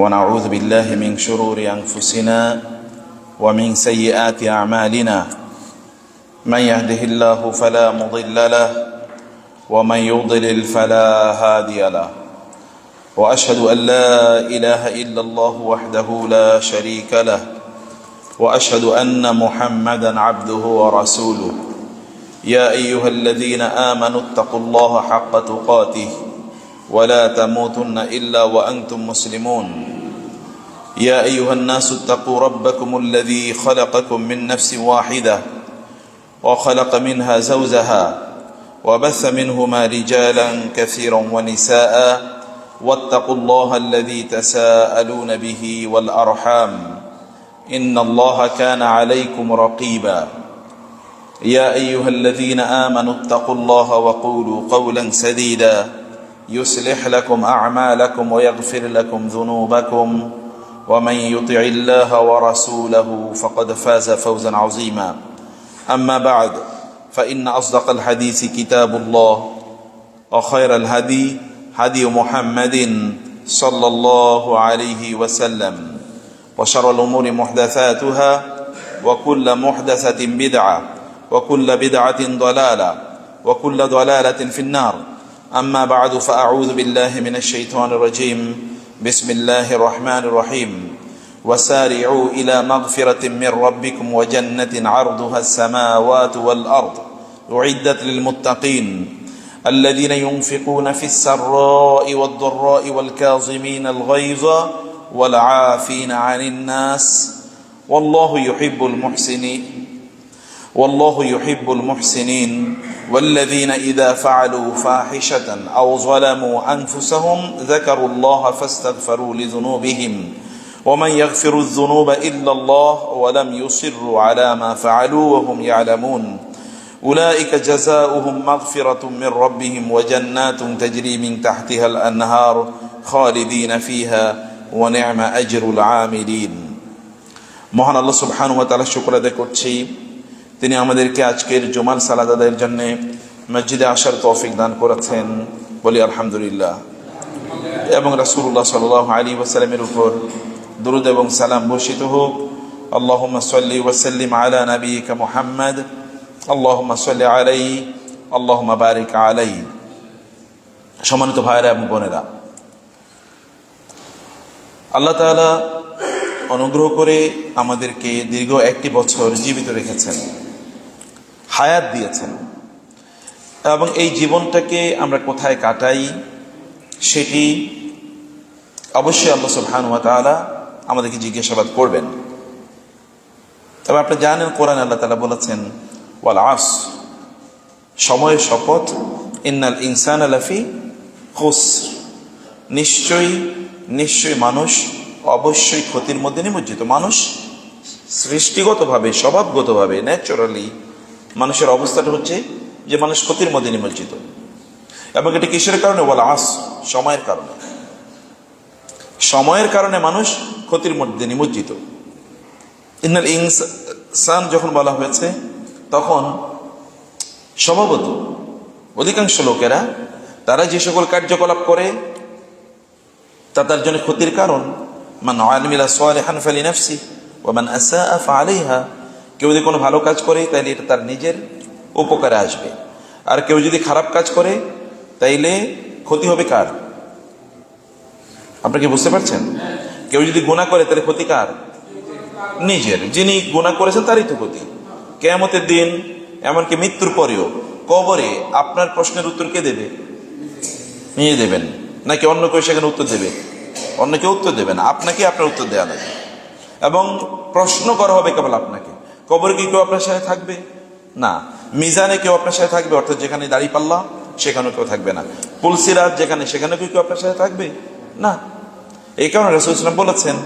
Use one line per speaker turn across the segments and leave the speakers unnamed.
ونعوذ بالله من شرور أنفسنا ومن سيئات أعمالنا من يهده الله فلا مضل له ومن يضلل فلا هادي له وأشهد أن لا إله إلا الله وحده لا شريك له وأشهد أن محمدا عبده ورسوله يا أيها الذين آمنوا اتقوا الله حق تقاته ولا تموتن إلا وأنتم مسلمون يا أيها الناس اتقوا ربكم الذي خلقكم من نفس واحدة وخلق منها زوجها وبث منهما رجالا كثيرا ونساء واتقوا الله الذي تساءلون به والأرحام إن الله كان عليكم رقيبا يا أيها الذين آمنوا اتقوا الله وقولوا قولا سديدا يصلح لكم أعمالكم ويغفر لكم ذنوبكم ومن يطع الله ورسوله فقد فاز فوزا عظيما أما بعد فإن أصدق الحديث كتاب الله وخير الهدي هدي محمد صلى الله عليه وسلم وشر الأمور محدثاتها وكل محدثة بدعة وكل بدعة ضلالة وكل ضلالة في النار أما بعد فأعوذ بالله من الشيطان الرجيم بسم الله الرحمن الرحيم وسارعوا إلى مغفرة من ربكم وجنة عرضها السماوات والأرض أعدت للمتقين الذين ينفقون في السراء والضراء والكاظمين الغيظ والعافين عن الناس والله يحب المحسنين والذين إذا فعلوا فاحشة أو ظلموا أنفسهم ذكروا الله فاستغفروا لذنوبهم ومن يغفر الذنوب إلا الله ولم يصروا على ما فعلوا وهم يعلمون أولئك جزاؤهم مغفرة من ربهم وجنات تجري من تحتها الأنهار خالدين فيها ونعم أجر العاملين মহান আল্লাহ সুবহানাহু ওয়া তাআলা শুকর আদায় করছি তিনি আমাদেরকে আজকের জুমার সালাত আদায়ের জন্য মসজিদে আসার তৌফিক দান করেছেন বলি আলহামদুলিল্লাহ এবং রাসূলুল্লাহ সাল্লাল্লাহু আলাইহি ওয়াসাল্লামের উপর দরুদ এবং সালাম বর্ষিত হোক আল্লাহুম্মা সাল্লি ওয়া সাল্লিম আলা নাবিয়িকা মুহাম্মদ আল্লাহুম্মা সাল্লি আলাইহি আল্লাহুম্মা বারিক আলাইহি সম্মানিত ভাইরা এবং বোনেরা আল্লাহ তাআলা অনুগ্রহ করে আমাদেরকে দীর্ঘ একটি বছর জীবিত রেখেছেন, হায়াত দিয়েছেন এবং এই জীবনটাকে আমরা কোথায় কাটাই সেটি অবশ্যই আল্লাহ সুবহানাহু ওয়া তাআলা আমাদেরকে জিজ্ঞাসাবাদ করবেন। তবে আপনি জানেন কোরআনে আল্লাহ তাআলা বলেছেন ওয়াল আসর, সময়ের শপথ, ইন্নাল ইনসানা লাফি খুসর, নিশ্চয়ই মানুষ অবশ্যই ক্ষতির মধ্যে নিমজ্জিত। মানুষ সৃষ্টিগতভাবে, স্বভাবগতভাবে, ন্যাচারালি মানুষের অবস্থাটা হচ্ছে যে মানুষ ক্ষতির মধ্যে নিমজ্জিত। এবং এটা কিসের কারণে? বলা সময়ের কারণে মানুষ ক্ষতির মধ্যে নিমজ্জিত। ইন্নাল ইনসান যখন বলা হয়েছে তখন স্বভাবত অধিকাংশ লোকেরা তারা যে সকল কার্যকলাপ করে তা তার জন্য ক্ষতির কারণ। মান আমিলা সালিহান ফালিনাফসি ওয়া মান আসাআ ফাআলাইহা, কেউ যদি কোনো ভালো কাজ করে তাহলে এটা তার নিজের উপকারে আসবে, আর কেউ যদি খারাপ কাজ করে তাইলে ক্ষতি হবে কার? আপনি কি বুঝতে পারছেন? কেউ যদি গুনাহ করে তাহলে ক্ষতি কার? নিজের। যিনি গুনাহ করেছেন তারই তো ক্ষতি। কিয়ামতের দিন, এমনকি মৃত্যুর পরেও কবরে আপনার প্রশ্নের উত্তর কে দেবে? নিয়ে দেবেন, নাকি অন্য কেউ সেখানে উত্তর দেবে? অন্য কেউ উত্তর দেবে না, আপনাকে আপনার উত্তর দেওয়া লাগবে। এবং প্রশ্ন করা হবে কেবল আপনাকে। কবরে কি কেউ আপনার সাথে থাকবে? না। মিজানে কেউ আপনার সাথে থাকবে? অর্থাৎ যেখানে দাঁড়িপাল্লা সেখানেও কেউ থাকবে না। পুলসিরাত যেখানে, সেখানে কেউ আপনার সাথে থাকবে না। এই কারণে রাসূল সাল্লাল্লাহু আলাইহি ওয়াসাল্লাম বলেছেন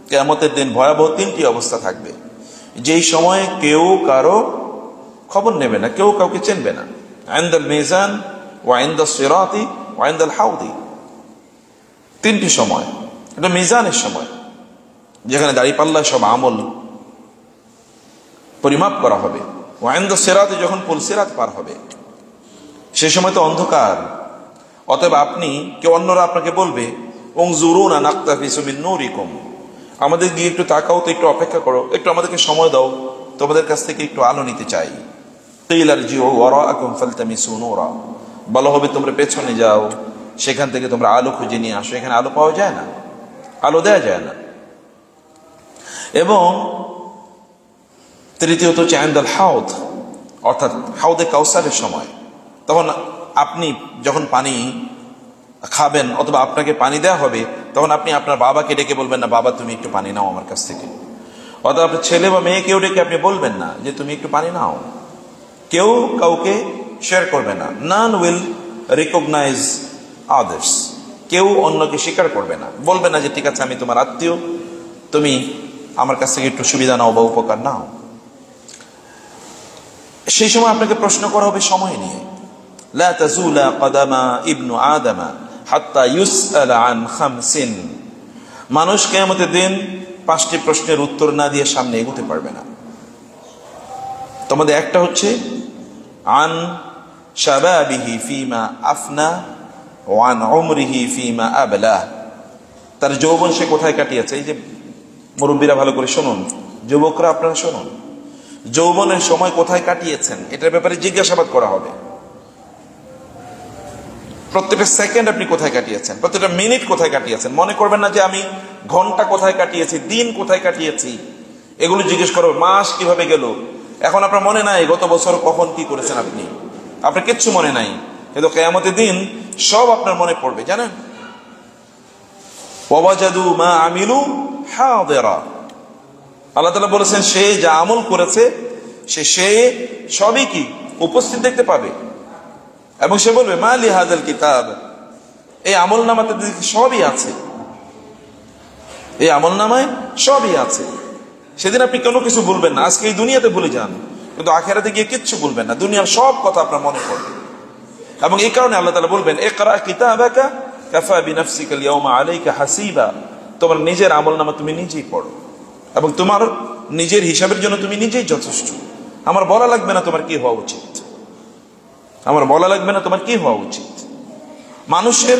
কিয়ামতের দিন ভয়াবহ তিনটি অবস্থা থাকবে, যেই সময়ে কেউ কারো খবর নেবে না, কেউ কাউকে চিনবে না। ইনদাল মিজান ওয়া ইনদাস সিরাতি ওয়া ইনদাল হাউদি, তিনটি সময়। এটা মিজানের সময়, যেখানে দাঁড়িপাল্লায় সব আমল পরিমাপ করা হবে। ওয়া ইনদাস সিরাতি, যখন পুলসিরাত পার হবে সে সময় তো অন্ধকার। অতএব আপনি, কেউ অন্যরা আপনাকে বলবে উনজুরুনা নাকতাফিসু মিন নূরিকুম, আমাদের গিয়ে একটু তাকাও তো, একটু অপেক্ষা করো, একটু আমাদেরকে সময় দাও, তোমাদের কাছ থেকে একটু আলো নিতে চাই। কিলা রজিউ ওয়ারাআকুম ফালতামিসু নূরা, বলা হবে তোমরা পেছনে যাও, সেখান থেকে তোমরা আলো খুঁজে নিয়ে আসো। এখানে আলো পাওয়া যায় না, আলো দেয়া যায় না। এবং তৃতীয়ত হচ্ছে ইনদাল হাউদ, অর্থাৎ হাউদে কাউসারের সময়। তখন আপনি যখন পানি খাবেন অথবা আপনাকে পানি দেওয়া হবে, তখন আপনি আপনার বাবাকে ডেকে বলবেন না, বাবা তুমি একটু পানি নাও আমার কাছ থেকে। অথবা আপনার ছেলে বা মেয়েকেও ডেকে আপনি বলবেন না যে তুমি একটু পানি নাও। কেউ কাউকে শেয়ার করবে না। নান উইল রিকগনাইজ আদার্স, কেউ অন্যকে স্বীকার করবে না, বলবে না যে ঠিক আছে আমি তোমার আত্মীয়, তুমি আমার কাছ থেকে একটু সুবিধা নাও বা উপকার নাও। সেই সময় আপনাকে প্রশ্ন করা হবে সময় নিয়ে। লা তাজুলা কদামা ইবনু আদামা হাত্তা ইউসআল আন খামসিন, মানুষ কিয়ামতের দিন 5টি প্রশ্নের উত্তর না দিয়ে সামনে এগোতে পারবে না। তোমাদের একটা হচ্ছে আন শাবাবিহি ফিমা আফনা ওয়া আন উমরিহি ফিমা আবলা, তার যৌবন সে কোথায় কাটিয়েছে। এই যে মুরব্বীরা ভালো করে শুনুন, যুবকরা আপনারা শুনুন, যৌবনের সময় কোথায় কাটিয়েছেন এটার ব্যাপারে জিজ্ঞাসাবাদ করা হবে। প্রত্যেকটা সেকেন্ড আপনি কোথায় কাটিয়েছেন, প্রত্যেকটা মিনিট কোথায় কাটিয়েছেন। মনে করবেন না যে আমি ঘন্টা কোথায় কাটিয়েছি, দিন কোথায় কাটিয়েছি, এগুলো জিজ্ঞেস করো। মাস কিভাবে গেল, এখন আপনার মনে নাই গত বছর কখন কি করেছেন আপনি, আপনার কিচ্ছু মনে নাই। কিন্তু কিয়ামতের দিন সব আপনার মনে পড়বে, জানেন। ওয়াজাদু মা আমিলু হাদিরা, আল্লাহ তাআলা বলেছেন সে যা আমল করেছে সে সবই কি উপস্থিত দেখতে পাবে। এবং সে বলবে মা লি হাযাল কিতাব, এই আমলনামাতে সবই আছে, এই আমলনামায় সবই আছে। সেদিন আপনি কোনো কিছু ভুলবেন না। আজকে এই দুনিয়াতে ভুলে যান, কিন্তু আখিরাতে গিয়ে কিচ্ছু ভুলবেন না, দুনিয়ার সব কথা আপনার মনে পড়বে। এবং এই কারণে আল্লাহ তাআলা বলবেন ইকরা কিতাবাকা কাফা বিনাফসিকা আল-ইয়াওমা আলাইকা হাসিবা, তোমার নিজের আমলনামা তুমি নিজেই পড়ো এবং তোমার নিজের হিসাবের জন্য তুমি নিজেই যথেষ্ট। আমার বলা লাগবে না তোমার কি হওয়া উচিত, আমার বলা লাগবে না তোমার কি হওয়া উচিত। মানুষের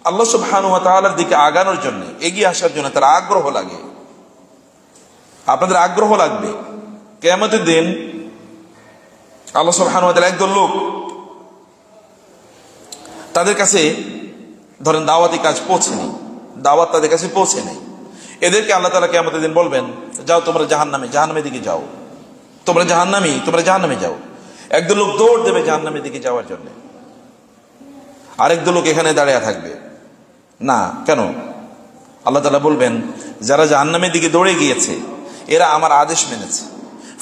আল্লাহ সুবহানাহু ওয়া তাআলার দিকে আগানোর জন্য, এগিয়ে আসার জন্য তার আগ্রহ লাগে, আপনাদের আগ্রহ লাগবে। কিয়ামতের দিন আল্লাহ সুবহানাহু ওয়া তাআলা একদল লোক, তাদের কাছে ধরেন দাওয়াতি কাজ পৌঁছেনি, দাওয়াত তাদের কাছে পৌঁছে নেই, এদেরকে আল্লাহ তাআলা কিয়ামতের দিন বলবেন যাও তোমরা জাহান্নামের দিকে যাও, তোমরা জাহান্নামে যাও। একদল লোক দৌড় দেবে জাহান্নামের দিকে যাওয়ার জন্য, আরেকদল লোক এখানে দাঁড়িয়ে থাকবে না। কেন? আল্লাহ তাআলা বলবেন যারা জাহান্নামের দিকে দৌড়ে গিয়েছে এরা আমার আদেশ মেনেছে,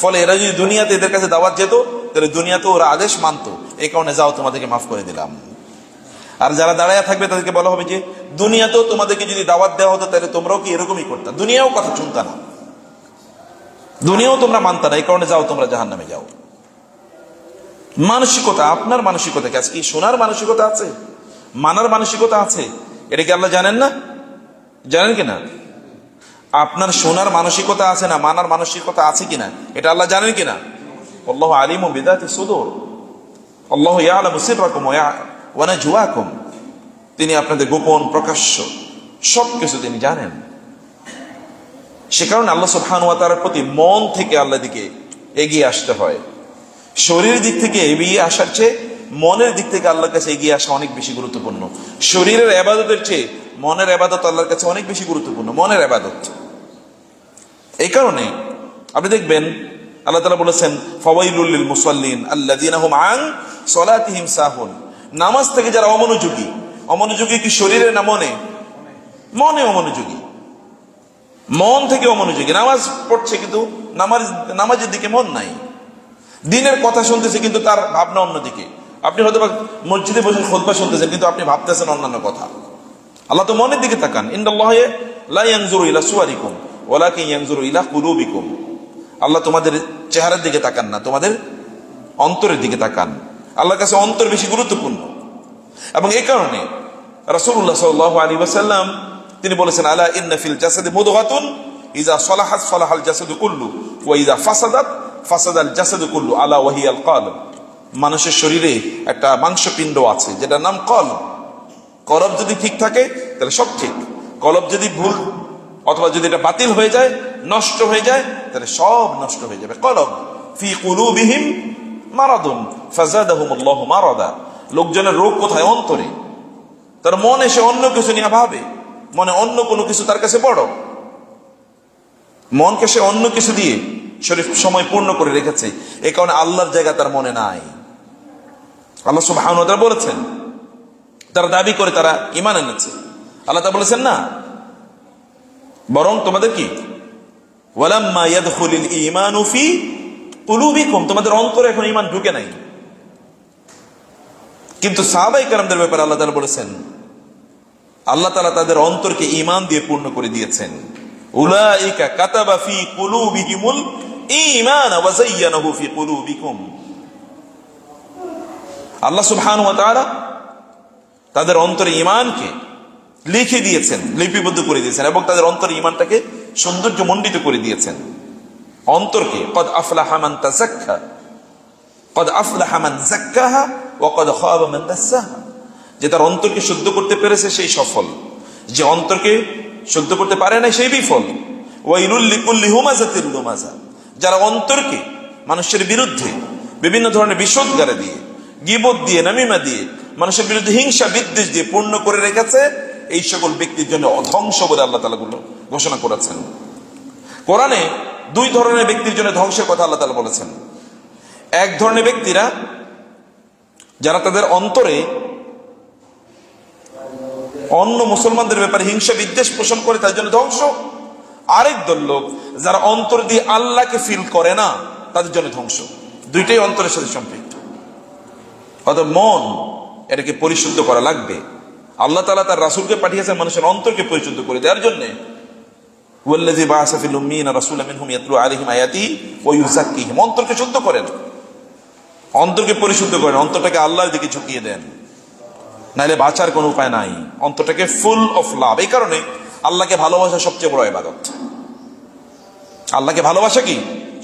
ফলে এরা যদি দুনিয়াতে এদের কাছে দাওয়াত যেত তাহলে দুনিয়াতে ওরা আদেশ মানতো, এই কারণে যাও তোমাদেরকে মাফ করে দিলাম। আর যারা দাঁড়ায় থাকবে তাদেরকে বলা হবে যে দুনিয়াতেও তোমাদেরকে যদি দাওয়াত দেওয়া হতো তাহলে তোমরাও কি এরকমই করতা, দুনিয়াও কথা শুনতা না, দুনিয়াও তোমরা মানতা না, এই কারণে যাও তোমরা জাহান্নামে যাও। মানসিকতা, আপনার মানসিকতা কি আজকে শোনার মানসিকতা আছে, মানার মানসিকতা আছে? এটা কি আল্লাহ জানেন না? জানেন কিনা? আপনার শোনার মানসিকতা আছে না, মানার মানসিকতা আছে কিনা এটা আল্লাহ জানেন কিনা? আল্লাহু আলিমুম বিযাতি সুদূর, আল্লাহু ইয়ালামু সিররাকুম ওয়া নাজওয়াকুম, তিনি আপনাদের গোপন প্রকাশ্য সবকিছু তিনি জানেন। সে কারণে আল্লাহ সুবহানাহু ওয়া তাআলার প্রতি মন থেকে আল্লাহর দিকে এগিয়ে আসতে হয়। শরীরের দিক থেকে এগিয়ে আসার চেয়ে মনের দিক থেকে আল্লাহর কাছে এগিয়ে আসা অনেক বেশি গুরুত্বপূর্ণ। শরীরের ইবাদতের চেয়ে মনের ইবাদত আল্লাহর কাছে অনেক বেশি গুরুত্বপূর্ণ, মনের ইবাদত। এই কারণে আপনি দেখবেন আল্লাহ তাআলা বলেছেন ফাওয়াইলুল লিল মুসাল্লিন আল্লাযীনা হুম আন সালাতিহিম সাহুন, নামাজ থেকে যারা অমনোযোগী। অমনোযোগী কি শরীরে না মনে? মনে অমনোযোগী, মন থেকে অমনোযোগী। নামাজ পড়ছে কিন্তু নামাজের দিকে মন নাই, দিনের কথা শুনতেছে কিন্তু তার ভাবনা অন্যদিকে। আপনি হয়তো মসজিদে বসে খুতবা শুনতেছেন কিন্তু আপনি ভাবতেছেন অন্যান্য কথা। আল্লাহ তো মনের দিকে তাকান, ইন্নাল্লাহা লা ইয়ানজুরু ইলা সুওয়ারিকুম ওয়ালাকিন ইয়ানজুরু ইলা কুলুবিকুম, আল্লাহ তোমাদের চেহারার দিকে তাকান না, তোমাদের অন্তরের দিকে তাকান। আল্লাহর কাছে অন্তর বেশি গুরুত্বপূর্ণ। এবং এই কারণে রাসূলুল্লাহ সাল্লাল্লাহু আলাইহি ওয়াসাল্লাম তিনি বলেছেন আলা ইন্না ফিল জাসাদি মুদগাতুন ইযা সালাহাত সালাহাল জাসাদু কুল্লু ওয়া ইযা ফাসাদাত ফাসাদাল জাসাদু কুল্লু আলা ওয়া হিয়াল কলব, মানুষের শরীরে একটা মাংসপিণ্ড আছে যেটার নাম কলব। কলব যদি ঠিক থাকে তাহলে সব ঠিক, কলব যদি ভুল অথবা যদি এটা বাতিল হয়ে যায়, নষ্ট হয়ে যায়, তাহলে সব নষ্ট হয়ে যাবে। কলব ফি কুলুবিহিম মারাদুন ফাযাদাহুমুল্লাহু মারাদা। লোকজনের রোগ কোথায়? অন্তরে। তার মন এসে অন্য কিছু নিয়ে ভাবে, মনে অন্য কোনো কিছু তার কাছে বড়, মনকে সে অন্য কিছু দিয়ে শরীফ সময় পূর্ণ করে রেখেছে। এই কারণে আল্লাহর জায়গা তার মনে নাই। আল্লাহ সুবহানাহু ওয়া তাআলা বলেছেন, তারা দাবি করে তারা ঈমান এনেছে, আল্লাহ তাআলা বলেছেন না, বরং তোমাদের কি ওয়ালাম্মা ইয়াদখুলুল ঈমানু ফি কুলুবিকুম, তোমাদের অন্তরে এখন ঈমান ঢুকে নাই। কিন্তু সাহাবায়ে কেরামদের ব্যাপারে আল্লাহ তাআলা বলেছেন, আল্লাহ তাআলা তাদের অন্তরকে ঈমান দিয়ে পূর্ণ করে দিয়েছেন। উলাইকা কাতাবা ফি কুলুবিহিমুল ঈমান ওয়া যায়্যানাহু ফি কুলুবিকুম। আল্লাহ সুবহানাহু ওয়া তাআলা তাদের অন্তরে ঈমানকে লিখে দিয়েছেন, লিপিবদ্ধ করে দিয়েছেন এবং তাদের অন্তরে ঈমানটাকে সৌন্দর্যমণ্ডিত করে দিয়েছেন। অন্তরকে কদ আফলাহা মান তাযাক্কা, কদ আফলাহা মান যাক্কাহা ওয়া কদ খাবা মান দাসসাহা। যে তার অন্তরকে শুদ্ধ করতে পেরেছে সেই সফল, যে অন্তরকে শুদ্ধ করতে পারে না সেই বিফল। ওয়াইলুল লিকুল্লি হুমাযাতিল লুমাযা। যারা অন্তরকে মানুষের বিরুদ্ধে বিভিন্ন ধরনের বিষোদ্গারে দিয়ে, গীবত দিয়ে, নামিমা দিয়ে, মানুষের বিরুদ্ধে হিংসা বিদ্বেষ দিয়ে পূর্ণ করে রেখেছে, এই সকল ব্যক্তির জন্য অধ্বংস বলে আল্লাহ তাআলা ঘোষণা করেছেন। কোরআনে দুই ধরনের ব্যক্তির জন্য ধ্বংসের কথা আল্লাহ তাআলা বলেছেন। এক ধরনের ব্যক্তিরা যারা তাদের অন্তরে অন্য মুসলমানদের ব্যাপারে হিংসা বিদ্বেষ পোষণ করে, তার জন্য ধ্বংস। আরেক দল লোক যারা অন্তর দিয়ে আল্লাহকে ফিল করে না, তাদের জন্য ধ্বংস। দুইটাই অন্তরের সাথে সম্পৃক্ত। অর্থাৎ মন এটাকে পরিশুদ্ধ করা লাগবে। আল্লাহ তাআলা তার রাসূলকে পাঠিয়েছেন মানুষের অন্তরকে পরিশুদ্ধ করে দেওয়ার জন্য। ওয়াল্লাযী বাআসা ফিল উম্মিয়িনা রাসূলাম মিনহুম ইয়াতলু আলাইহিম আয়াতিহি ওয়া ইউযাক্কিহিম। অন্তরকে শুদ্ধ করেন, অন্তরকে পরিশুদ্ধ করেন, অন্তরটাকে আল্লাহর দিকে ঝুঁকিয়ে দেন, নাইলে বাঁচার কোনো উপায় নাই। অন্তরটাকে ফুল অফ লাভ। এই কারণে আল্লাহকে ভালোবাসা সবচেয়ে বড় ইবাদত। আল্লাহকে ভালোবাসা কি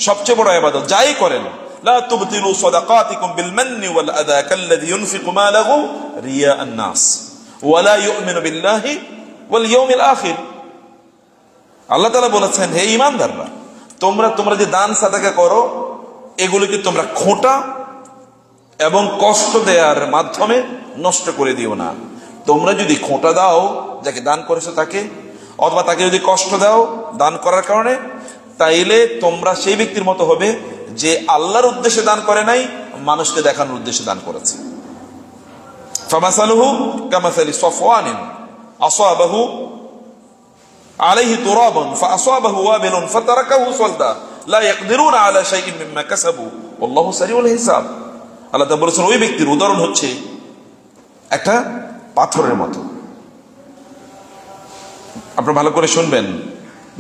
সবচেয়ে বড় ইবাদত। যাই করেন, লা তুবতিলু সাদাকাতিকুম বিল মান্নি ওয়াল আযা কাল্লাযী ইউনফিকু মালাহু রিয়াআন নাস ওয়া লা ইউমিনু বিল্লাহি ওয়াল ইয়াউমিল আখির। আল্লাহ তাআলা বলেছেন, হে ঈমানদাররা, তোমরা যে দান সাদাকা করো, এগুলোকে তোমরা খোঁটা এবং কষ্ট দেওয়ার মাধ্যমে নষ্ট করে দিও না। তোমরা যদি খোঁটা দাও যাকে দান করেছো তাকে, অথবা তাকে যদি কষ্ট দাও দান করার কারণে, তাইলে তোমরা সেই ব্যক্তির মতো হবে যে আল্লাহর উদ্দেশ্যে দান করে নাই, মানুষকে দেখানোর উদ্দেশ্যে দান করেছে। ফামাসালুহু কামাসালি সাফওয়ানিন আসাবাহু আলাইহি তুরাবুন ফাআসাবাহু ওয়াবিলুন ফাতারাকাহু সালদা লা ইয়াকদিরুনা আলা শাইইন মিম্মা কাসাবু ওয়াল্লাহু সারিউল হিসাব। আল্লাহ তাআলা বলেছেন, ওই ব্যক্তির উদাহরণ হচ্ছে একটা পাথরের মতো। আপনারা ভালো করে শুনবেন,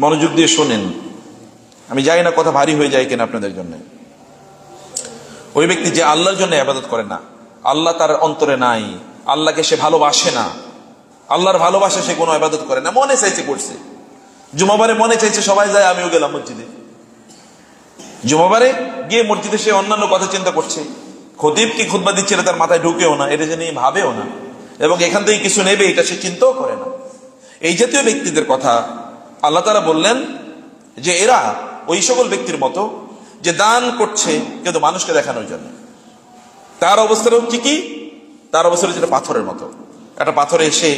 মনোযোগ দিয়ে শোনেন। আমি জানি না কথা ভারী হয়ে যায় কিনা আপনাদের জন্য। ওই ব্যক্তি যে আল্লাহর জন্য ইবাদত করে না, আল্লাহ তার অন্তরে নাই, আল্লাহকে সে ভালোবাসে না, আল্লাহর ভালোবাসা সে কোনো ইবাদত করে না, মনে চাইছে করছে। জুমাবারে মনে চাইছে সবাই যায়, আমিও গেলাম মসজিদে। জুমাবারে গিয়ে মসজিদে সে অন্যান্য কথা চিন্তা করছে, খতিব কি খুতবা দিচ্ছে তার মাথায় ঢুকেও না, এটা যে নিয়ে ভাবেও না, এবং এখান থেকে কিছু নেবে এটা সে চিন্তাও করে না। এই জাতীয় ব্যক্তিদের কথা আল্লাহ তাআলা বললেন যে এরা ওই সকল ব্যক্তির মতো যে দান করছে কিন্তু মানুষকে দেখানোর জন্য। তার অবস্থাটা হচ্ছে কি, তার অবস্থা হচ্ছে পাথরের মতো। একটা পাথরে এসে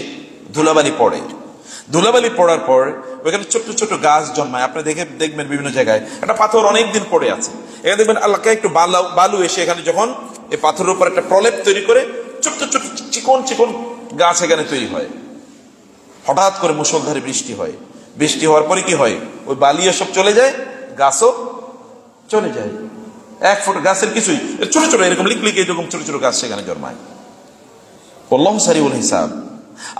ধুলাবালি পড়ে, ধুলাবালি পড়ার পর ওইখানে ছোট্ট ছোট্ট গাছ জন্মায়। আপনি দেখবেন বিভিন্ন জায়গায় একটা পাথর অনেকদিন পড়ে আছে, এখানে দেখবেন আল্লাহকে একটু বালু এসে এখানে যখন এই পাথরের উপর একটা প্রলেপ তৈরি করে ছোট্ট ছোট্ট চিকন চিকন গাছ এখানে তৈরি হয়। হঠাৎ করে মুষলধারে বৃষ্টি হয়, বৃষ্টি হওয়ার পরে কি হয়, ওই বালি সব চলে যায়, গাছও চলে যায়। 1 ফুট গাছের কিছুই ছোট ছোট এরকম লিকলিক এরকম ছোট ছোট গাছ সেখানে জন্মায়। আল্লাহু সারিউল হিসাব।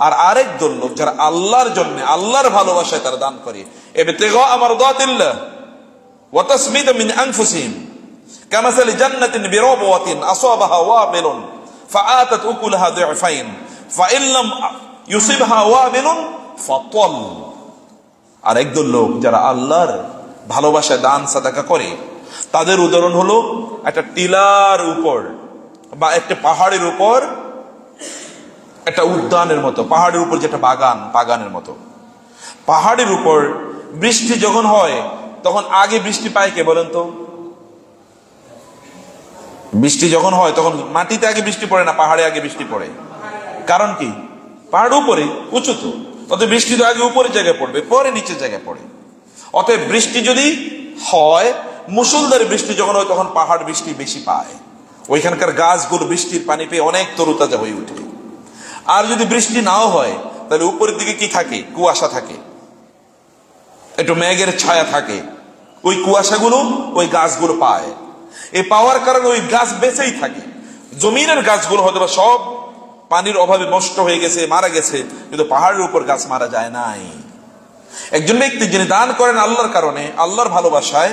আর আরেক দল লোক যারা আল্লাহর জন্য, আল্লাহর ভালোবাসায় তারা দান করে, ইবতিগা মারদাতিল্লাহ ওয়া তাসমিদ মিন আনফুসিহিম কামাসালি জান্নাতিন বিরাবওয়াতিন আসাবাহা ওয়াবিলুন ফাআতাত উকুলাহা দু'ফাইন ফাইন লাম ইউসিবহা ওয়াবিলুন ফাতাল। আর একদল লোক যারা আল্লাহর ভালোবাসায় দান সাদাকা করে, তাদের উদাহরণ হলো একটা টিলার উপর বা একটা পাহাড়ের উপর একটা উদ্যানের মতো, পাহাড়ের উপর যেটা বাগানের মতো। পাহাড়ের উপর বৃষ্টি যখন হয় তখন আগে বৃষ্টি পায় কে বলেন তো? বৃষ্টি যখন হয় তখন মাটিতে আগে বৃষ্টি পড়ে না, পাহাড়ে আগে বৃষ্টি পড়ে। কারণ কি? পাহাড় উপরে, উঁচু তো, অতএব বৃষ্টি তো আগে উপরের জায়গায় পড়বে, পরে নিচের জায়গায় পড়ে। অতএব বৃষ্টি যদি হয়, মুষলধারে বৃষ্টি যখন হয় তখন পাহাড় বৃষ্টি বেশি পায়, ওইখানকার গাছগুলো বৃষ্টির পানি পেয়ে অনেক তরুতাজা হয়ে ওঠে। আর যদি বৃষ্টি নাও হয় তাহলে উপরের দিকে কি থাকে? কুয়াশা থাকে, একটু মেঘের ছায়া থাকে, ওই কুয়াশাগুলো ওই গাছগুলো পায়। এই পাওয়ার কারণে ওই গাছ বেঁচেই থাকে। জমিনের গাছগুলো হয়তো সব পানির অভাবে নষ্ট হয়ে গেছে, মারা গেছে, কিন্তু পাহাড়ের উপর গাছ মারা যায় নাই। একজন ব্যক্তি যিনি দান করেন আল্লাহর কারণে, আল্লাহর ভালোবাসায়,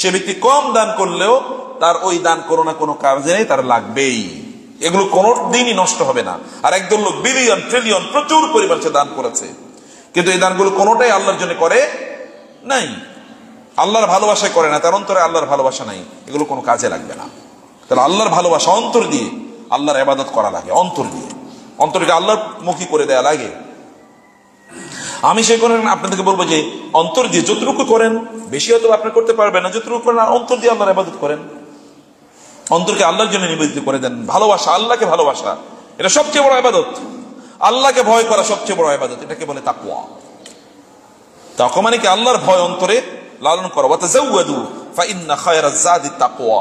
সে ব্যক্তি কম দান করলেও তার ওই দান কোনো না কোনো কাজে তার লাগবেই, এগুলো কোনো দিনই নষ্ট হবে না। আর একদল লোক বিলিয়ন ট্রিলিয়ন প্রচুর পরিমাণ সে দান করেছে, কিন্তু এই দানগুলো কোনোটাই আল্লাহর জন্য করে নাই, আল্লাহর ভালোবাসায় করে না, তার অন্তরে আল্লাহর ভালোবাসা নাই, এগুলো কোনো কাজে লাগবে না। তাহলে আল্লাহর ভালোবাসা অন্তর দিয়ে আল্লাহর ইবাদত করা লাগে, অন্তর দিয়ে, অন্তরকে আল্লাহর মুখী করে দেয়া লাগে। আমি সে করেন আপনাদেরকে বলবো যে অন্তর দিয়ে যতটুকু করেন, বেশি হয়তো আপনি করতে পারবেন না, যতটুকু করেন অন্তর দিয়ে আল্লাহর ইবাদত করেন, অন্তরকে আল্লাহর জন্য নিবেদিত করে দেন। ভালোবাসা, আল্লাহকে ভালোবাসা, এটা সবচেয়ে বড় ইবাদত। আল্লাহকে ভয় করা সবচেয়ে বড় ইবাদত, এটাকে বলে তাকওয়া। তাকওয়া মানে কি? আল্লাহর ভয় অন্তরে লালন করো। ওয়াতাজাওয়াদু ফাইন্না খায়রাজ যাদি তাকওয়া।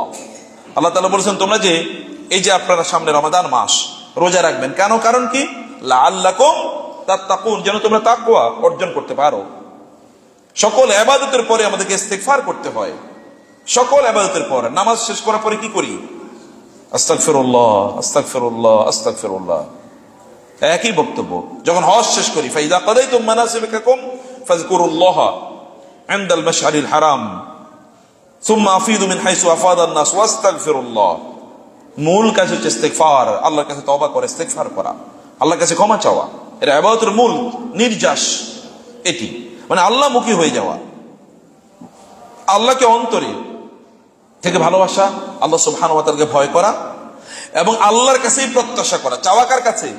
আল্লাহ তাআলা বলেছেন তোমরা যে এই যে আপনারা সামনে রমাদান মাস রোজা রাখবেন, কেন? কারণ কি? লাআল্লাকুম তাত্তাকুন, যেন তোমরা তাকওয়া অর্জন করতে পারো। সকল ইবাদতের পরে আমাদেরকে ইস্তিগফার করতে হয়। সকল ইবাদতের পরে, নামাজ শেষ করার পরে কি করি? আস্তাগফিরুল্লাহ, আস্তাগফিরুল্লাহ, আস্তাগফিরুল্লাহ, একই বক্তব্য। যখন হজ শেষ করি, ফাইদা কাদাইতুম মানাসিকাকুম ফাযকুরুল্লাহা ইনদাল মাশআরিল হারাম সুম্মা আফিদু মিন হাইসু আফাদান নাস ওয়াস্তাগফিরুল্লাহ। মূল কাজ হচ্ছে ইস্তিগফার, আল্লাহর কাছে তওবা করে ইস্তিগফার করা, আল্লাহর কাছে ক্ষমা চাওয়া। এটা ইবাদতের মূল নির্যাস, এটি মানে আল্লাহমুখী হয়ে যাওয়া, আল্লাহকে অন্তরে থেকে ভালোবাসা, আল্লাহ সুবহানাহু ওয়া তাআলাকে ভয় করা এবং আল্লাহর কাছেই প্রত্যাশা করা। চাওয়া কার কাছে?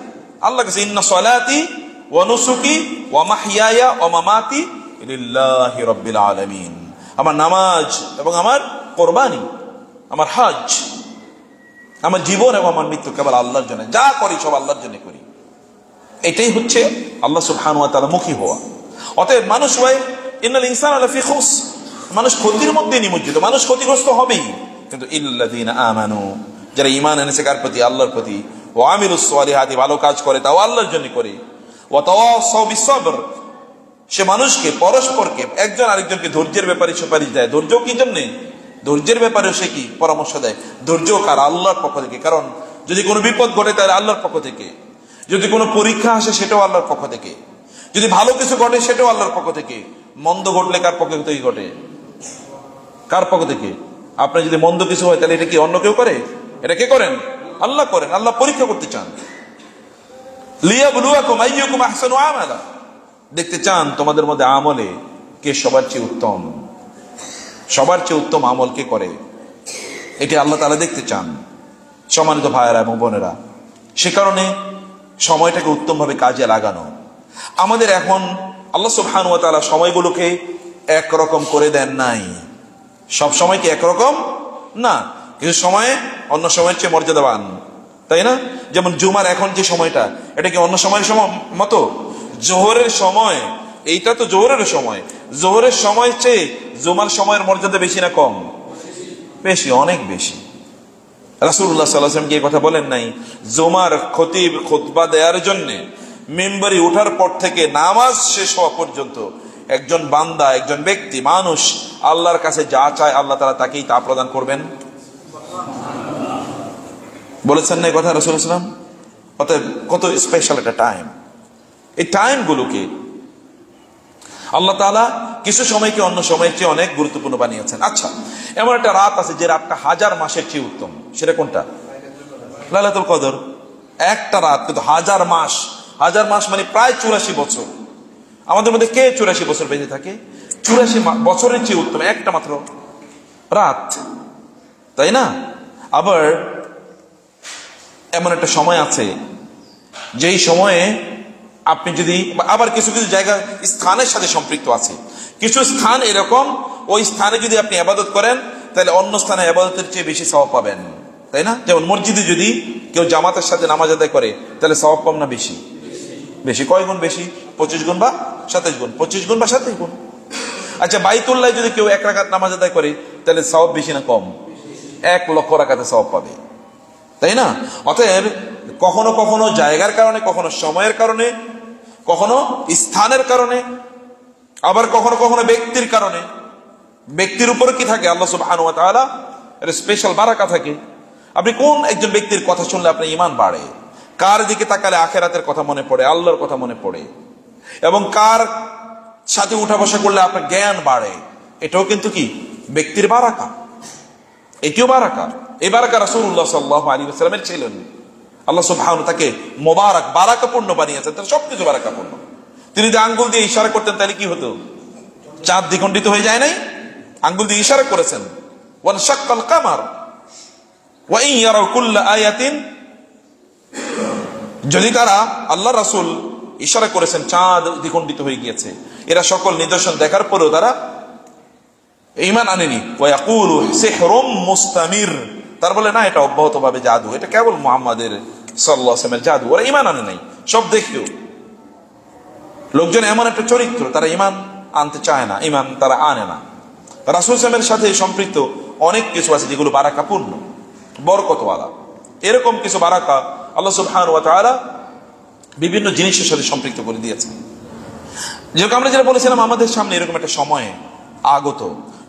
আল্লাহর কাছে। ইন্না সলাতি ওয়া নুসুকি ওয়া মাহইয়ায়া ওয়া মামাতি লিল্লাহি রাব্বিল আলামিন। আমার নামাজ এবং আমার কুরবানি, আমার হজ, আমার জীবন এবং আমার মৃত্যু কেবল আল্লাহর জন্য, যা করি সব আল্লাহর জন্য করি। এটাই হচ্ছে আল্লাহ সুবহানাহু ওয়া তাআলা মুখী হওয়া। অতএব মানুষ হয় ইন্নাল ইনসানা লাফি খুস, মানুষ ক্ষতির মধ্যে নিমজ্জিত, মানুষ ক্ষতিগ্রস্ত হবেই, কিন্তু ইল্লাযীনা আমানু, যারা ঈমান এনেছে কার প্রতি? আল্লাহর প্রতি। ওয়া আমিলুস সালিহাতি, ভালো কাজ করে তাও আল্লাহর জন্য করে। ওয়া তাওয়াসাউ বিস-সাবর, সে মানুষকে, পরস্পরকে, একজন আরেকজনকে ধৈর্যের ব্যাপারে সুপারিশ দেয়। ধৈর্য কি জন্য? ধৈর্যের ব্যাপারে সে কি পরামর্শ দেয়? ধৈর্য কার? আল্লাহর পক্ষ থেকে। কারণ যদি কোনো বিপদ ঘটে তাহলে আল্লাহর পক্ষ থেকে, যদি কোনো পরীক্ষা আসে সেটাও আল্লাহর পক্ষ থেকে, যদি ভালো কিছু ঘটে সেটাও আল্লাহর পক্ষ থেকে। মন্দ ঘটলে কার পক্ষ থেকে ঘটে? কার পক্ষ থেকে? আপনার যদি মন্দ কিছু হয় তাহলে এটা কি অন্য কেউ করে? এটা কে করেন? আল্লাহ করেন। আল্লাহ পরীক্ষা করতে চান, লিয়াবলুয়াকুম আইয়ুকুম আহসানু আমালা, দেখতে চান তোমাদের মধ্যে আমলে কে সবার চেয়ে উত্তম, সবার চেয়ে উত্তম আমল কে করে, এটি আল্লাহ তাআলা দেখতে চান। সম্মানিত ভাইয়েরা এবং বোনেরা, সে কারণে সময়টাকে উত্তমভাবে কাজে লাগানো আমাদের। এখন আল্লাহ সুবহানাহু ওয়া তাআলা সময়গুলোকে একরকম করে দেন নাই, সব সময় কি একরকম না, কিছু সময়ে অন্য সময়ের চেয়ে মর্যাদাবান, তাই না? যেমন জুমার এখন যে সময়টা, এটা কি অন্য সময়ের সময় মতো? জোহরের সময়, এইটা তো জোহরের সময়, জোহরের সময় চেয়ে জুমার সময়ের মর্যাদা বেশি না কম? বেশি, অনেক বেশি। রাসূলুল্লাহ সাল্লাল্লাহু আলাইহি ওয়াসাল্লাম কি কথা বলেন নাই? জুমার খতিব খুতবা দেওয়ার জন্য মিম্বরে ওঠার পর থেকে নামাজ শেষ হওয়া পর্যন্ত একজন বান্দা, একজন ব্যক্তি, মানুষ আল্লাহর কাছে যা চায় আল্লাহ তাআলা তাকেই তা প্রদান করবেন। বলেছেন না এই কথা রাসূলুল্লাহ সাল্লাল্লাহু আলাইহি ওয়াসাল্লাম? অতএব কত স্পেশাল একটা টাইম। এই টাইমগুলোকে আল্লাহ তাআলা কিছু সময়কে অন্য সময়ের চেয়ে অনেক গুরুত্বপূর্ণ বানিয়েছেন। আচ্ছা, এমন একটা রাত আছে যে রাতটা হাজার মাসের চেয়ে উত্তম, সেটা কোনটা? লাইলাতুল কদর। একটা রাত, কিন্তু হাজার মাস। হাজার মাস মানে প্রায় 84 বছর। আমাদের মধ্যে কে 84 বছর বেঁচে থাকে? 84 বছরের চেয়ে উত্তম একটা মাত্র রাত, তাই না? আবার এমন একটা সময় আছে যেই সময়ে আপনি যদি, আবার কিছু কিছু জায়গা স্থানের সাথে সম্পৃক্ত আছে, কিছু স্থান এরকম ওই স্থানে যদি আপনি ইবাদত করেন তাহলে অন্য স্থানে ইবাদতের চেয়ে বেশি সওয়াব পাবেন, তাই না? যেমন মসজিদে যদি কেউ জামাতের সাথে নামাজ আদায় করে তাহলে সওয়াব কম না বেশি? বেশি। কয় গুণ বেশি? 25 গুণ বা 27 গুণ। 25 গুণ বা 27 গুণ। আচ্ছা, বাইতুল্লাহ যদি কেউ 1 রাকাত নামাজ আদায় করে তাহলে সওয়াব বেশি না কম? 1 লক্ষ রাকাতে সওয়াব পাবে, তাই না? অতএব কখনো কখনো জায়গার কারণে, কখনো সময়ের কারণে, কখনো স্থানের কারণে, আবার কখনো কখনো ব্যক্তির কারণে, ব্যক্তির উপরে কি থাকে আল্লাহ সুবহানাহু ওয়া তাআলা এর স্পেশাল বারাকা থাকে। আপনি কোন একজন ব্যক্তির কথা শুনলে আপনার ঈমান বাড়ে, কার দিকে তাকালে আখিরাতের কথা মনে পড়ে, আল্লাহর কথা মনে পড়ে, এবং কার সাথে উঠা বসা করলে আপনার জ্ঞান বাড়ে, এটাও কিন্তু কি ব্যক্তির বারাকা, এটিও বারাকা। এই বারাকা রাসূলুল্লাহ সাল্লাল্লাহু আলাইহি ওয়াসাল্লামের ছিলেন। আল্লাহ সুবহানাহু তাকে মোবারক, বারাকাপূর্ণ বানিয়েছেন, তার সবকিছু বারাকাপূর্ণ। তিনি যদি আঙ্গুল দিয়ে ইশারা করতেন তাহলে কি হতো? চাঁদ দ্বিখণ্ডিত হয়ে যায় নাই? আঙ্গুল দিয়ে ইশারা করেছেন, ওয়ান শাক্কাল কামার ওয়া ইন ইয়ারাউ কুল্লা আয়াতিন, যদি তারা, আল্লাহ রাসূল ইশারা করেছেন চাঁদ দ্বিখণ্ডিত হয়ে গিয়েছে, এরা সকল নিদর্শন দেখার পরেও তারা ঈমান আনেনি। ওয়া ইয়াকুলু সিহরুম মুস্তামির, তার বলে না এটা অব্যাহতভাবে জাদু, এটা কেবল মুহাম্মাদের সাল্লাল্লাহু আলাইহি ওয়াসাল্লামের জাদু, ওরা ঈমান আনে নাই। সব দেখেও লোকজন এমন একটা চরিত্র, তারা ঈমান আনতে চায় না, ঈমান তারা আনে না। রাসূল সাল্লাল্লাহু সাথে সম্পৃক্ত অনেক কিছু আছে যেগুলো বারাকাপূর্ণ, বরকতওয়ালা। এরকম কিছু বারাকা আল্লাহ সুবহানাহু ওয়া তাআলা বিভিন্ন জিনিসের সাথে সম্পৃক্ত করে দিয়েছেন। যেরকম আমরা যেটা বলেছিলাম, আমাদের সামনে এরকম একটা সময় আগত,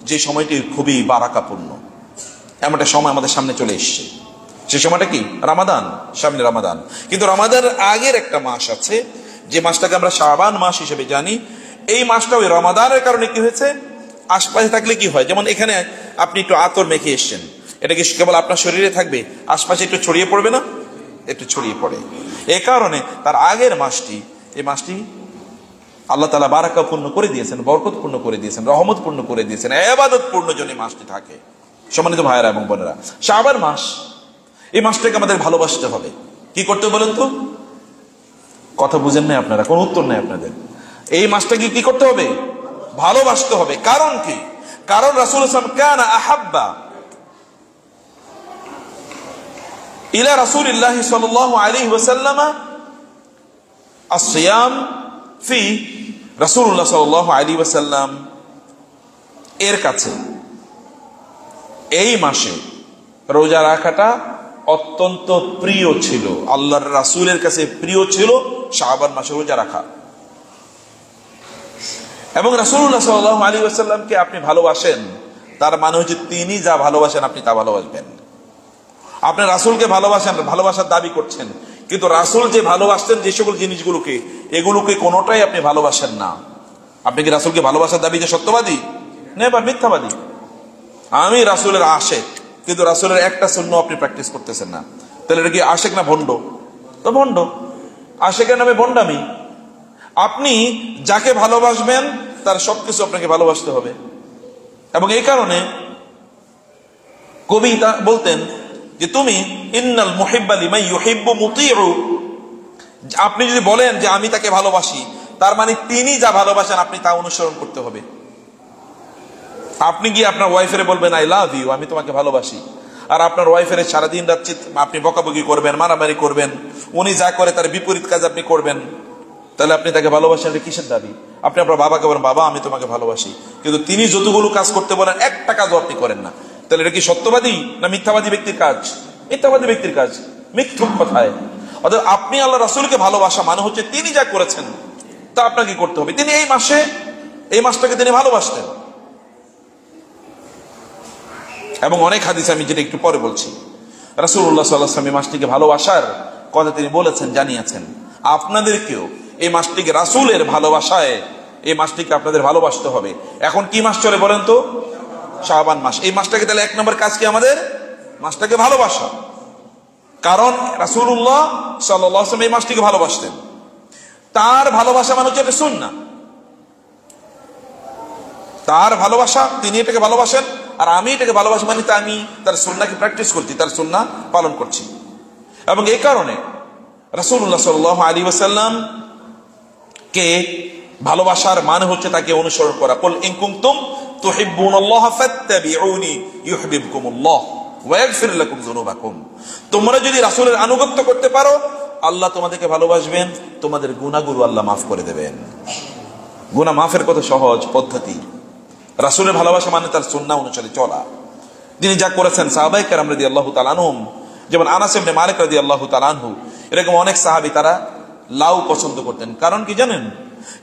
যে সময়টি খুবই বারাকাপূর্ণ, এমন একটা সময় আমাদের সামনে চলে এসছে। সে সময়টা কি? রামাদান, সামনে রামাদান। কিন্তু রামাদানের আগের একটা মাস আছে, যে মাসটাকে আমরা শাবান মাস হিসেবে জানি। এই মাসটা ওই রমাদানের কারণে কি হয়েছে, আশপাশে থাকলে কি হয়, যেমন এখানে আপনি একটু আতর মেখে এসছেন, এটা কি কেবল আপনার শরীরে থাকবে? আশপাশে একটু ছড়িয়ে পড়বে না? একটু ছড়িয়ে পড়ে। এ কারণে তার আগের মাসটি, এই মাসটি আল্লাহ তাআলা বারাকাপূর্ণ করে দিয়েছেন, বরকতপূর্ণ করে দিয়েছেন, রহমতপূর্ণ করে দিয়েছেন, ইবাদতপূর্ণ জন্য মাসটি থাকে। সম্মানিত ভাইয়েরা এবং বোনেরা, শাবান মাস, এই মাসটাকে আমাদের ভালোবাসতে হবে। কি করতে বলেন তো? কথা বুঝেন না আপনারা, কোন উত্তর নেই আপনাদের। এই মাসটাকে কি করতে হবে? ভালোবাসতে হবে। কারণ কি? কারণ রাসূল সাল্লাল্লাহু আলাইহি ওয়াসাল্লাম কানা আহাব্বা ইলা রাসূলিল্লাহ সাল্লাল্লাহু আলাইহি ওয়াসাল্লাম as-siyam fi, রাসূলুল্লাহ সাল্লাল্লাহু আলাইহি ওয়াসাল্লাম এর কাছে এই মাসে রোজা রাখাটা অত্যন্ত প্রিয় ছিল। আল্লাহর রাসূলের কাছে প্রিয় ছিল শাবান মাসে রোজা রাখা। এবং রাসূলুল্লাহ সাল্লাল্লাহু আলাইহি ওয়াসাল্লামকে আপনি ভালোবাসেন, তার মানে হচ্ছে তিনি যা ভালোবাসেন আপনি তা ভালোবাসবেন। আপনি রাসূলকে ভালোবাসেন, ভালোবাসার দাবি করছেন, কিন্তু রাসূল যে ভালোবাসতেন যে সকল জিনিসগুলোকে, এগুলোকে কোনোটাই আপনি ভালোবাসেন না। আপনি কি রাসূলকে ভালোবাসার দাবিতে সত্যবাদী? নেবার মিথ্যাবাদী। আমি রাসূলের আশেক, কিন্তু রাসূলের একটা সুন্নাহ আপনি প্র্যাকটিস করতেছেন না, তাহলে এটা কি আশেক না ভণ্ড? তো ভণ্ড। আশেকের নামে ভণ্ডামি। আপনি যাকে ভালোবাসবেন তার সবকিছু আপনাকে ভালোবাসতে হবে। এবং এই কারণে কবি বলতেন যে তুমি ইন্নাল মুহিব্বা লিমান ইউহিব্বু মুতিউ, আপনি যদি বলেন যে আমি তাকে ভালোবাসি, তার মানে তিনি যা ভালোবাসেন আপনি তা অনুসরণ করতে হবে। আপনি গিয়ে আপনার ওয়াইফের বলবেন আই লাভ ইউ, আমি তোমাকে ভালোবাসি, আর আপনার ওয়াইফের সারাদিন রাত আপনি বকাবকি করবেন, মারামারি করবেন, উনি যা করে তার বিপরীত কাজ আপনি করবেন, তাহলে আপনি তাকে ভালোবাসেন, এটা কিসের দাবি? আপনি আপনার বাবাকে বলেন বাবা আমি তোমাকে ভালোবাসি, কিন্তু তিনি যতগুলো কাজ করতে বলেন একটা কাজও আপনি করেন না, তাহলে এটা কি সত্যবাদী না মিথ্যাবাদী ব্যক্তির কাজ? মিথ্যাবাদী ব্যক্তির কাজ, মিথ্যুক কথায়। অর্থাৎ আপনি আল্লাহ রাসূলকে ভালোবাসা মানে হচ্ছে তিনি যা করেছেন তা আপনাকে করতে হবে। তিনি এই মাসে, এই মাসটাকে তিনি ভালোবাসতেন। এবং অনেক হাদিস আমি যেটা একটু পরে বলছি, রাসূলুল্লাহ সাল্লাল্লাহু আলাইহি ওয়াসাল্লাম এই মাসটিকে ভালোবাসার কথা তিনি বলেছেন, জানিয়েছেন। আপনাদেরকেও এই মাসটিকে রাসূলের ভালোবাসায় এই মাসটিকে আপনাদের ভালোবাসতে হবে। এখন কি মাস চলে বলেন তো? শাবান মাস। এই মাসটাকে তাহলে এক নম্বর কাজ কি আমাদের? মাসটাকে ভালোবাসা। কারণ রাসূলুল্লাহ সাল্লাল্লাহু আলাইহি ওয়াসাল্লাম এই মাসটিকে ভালোবাসতেন। তার ভালোবাসা মানে হচ্ছে এটা সুন্নাহ, তার ভালোবাসা, তিনি এটাকে ভালোবাসেন, আর আমি এটাকে ভালোবাসি মানে তা আমি তার সুন্নাহকে প্র্যাকটিস করছি, তার সুন্নাহ পালন করছি। এবং এই কারণে রাসূলুল্লাহ সাল্লাল্লাহু আলাইহি ওয়াসাল্লাম কে ভালোবাসার মানে হচ্ছে তাকে অনুসরণ করা। কুল ইন কুনতুম তুহিব্বুনাল্লাহা ফাত্তাবিউনি ইউহিব্বুকুমুল্লাহ ওয়া ইয়াগফির লাকুম যুনুবাকুম। তোমরা যদি রাসূলের আনুগত্য করতে পারো, আল্লাহ তোমাদেরকে ভালোবাসবেন, তোমাদের গুনাহগুলো আল্লাহ মাফ করে দেবেন। গুনাহ মাফের কত সহজ পদ্ধতি। রাসূলের ভালোবাসা মানে তার সুন্নাহ অনুসারে চলা। তিনি যা করেছেন সাহাবায়ে কেরাম রাদিয়াল্লাহু তাআলা আনহুম, যেমন আনাস ইবনে মালিক রাদিয়াল্লাহু তাআলা আনহু, এরকম অনেক সাহাবী তারা লাউ পছন্দ করতেন। কারণ কি জানেন?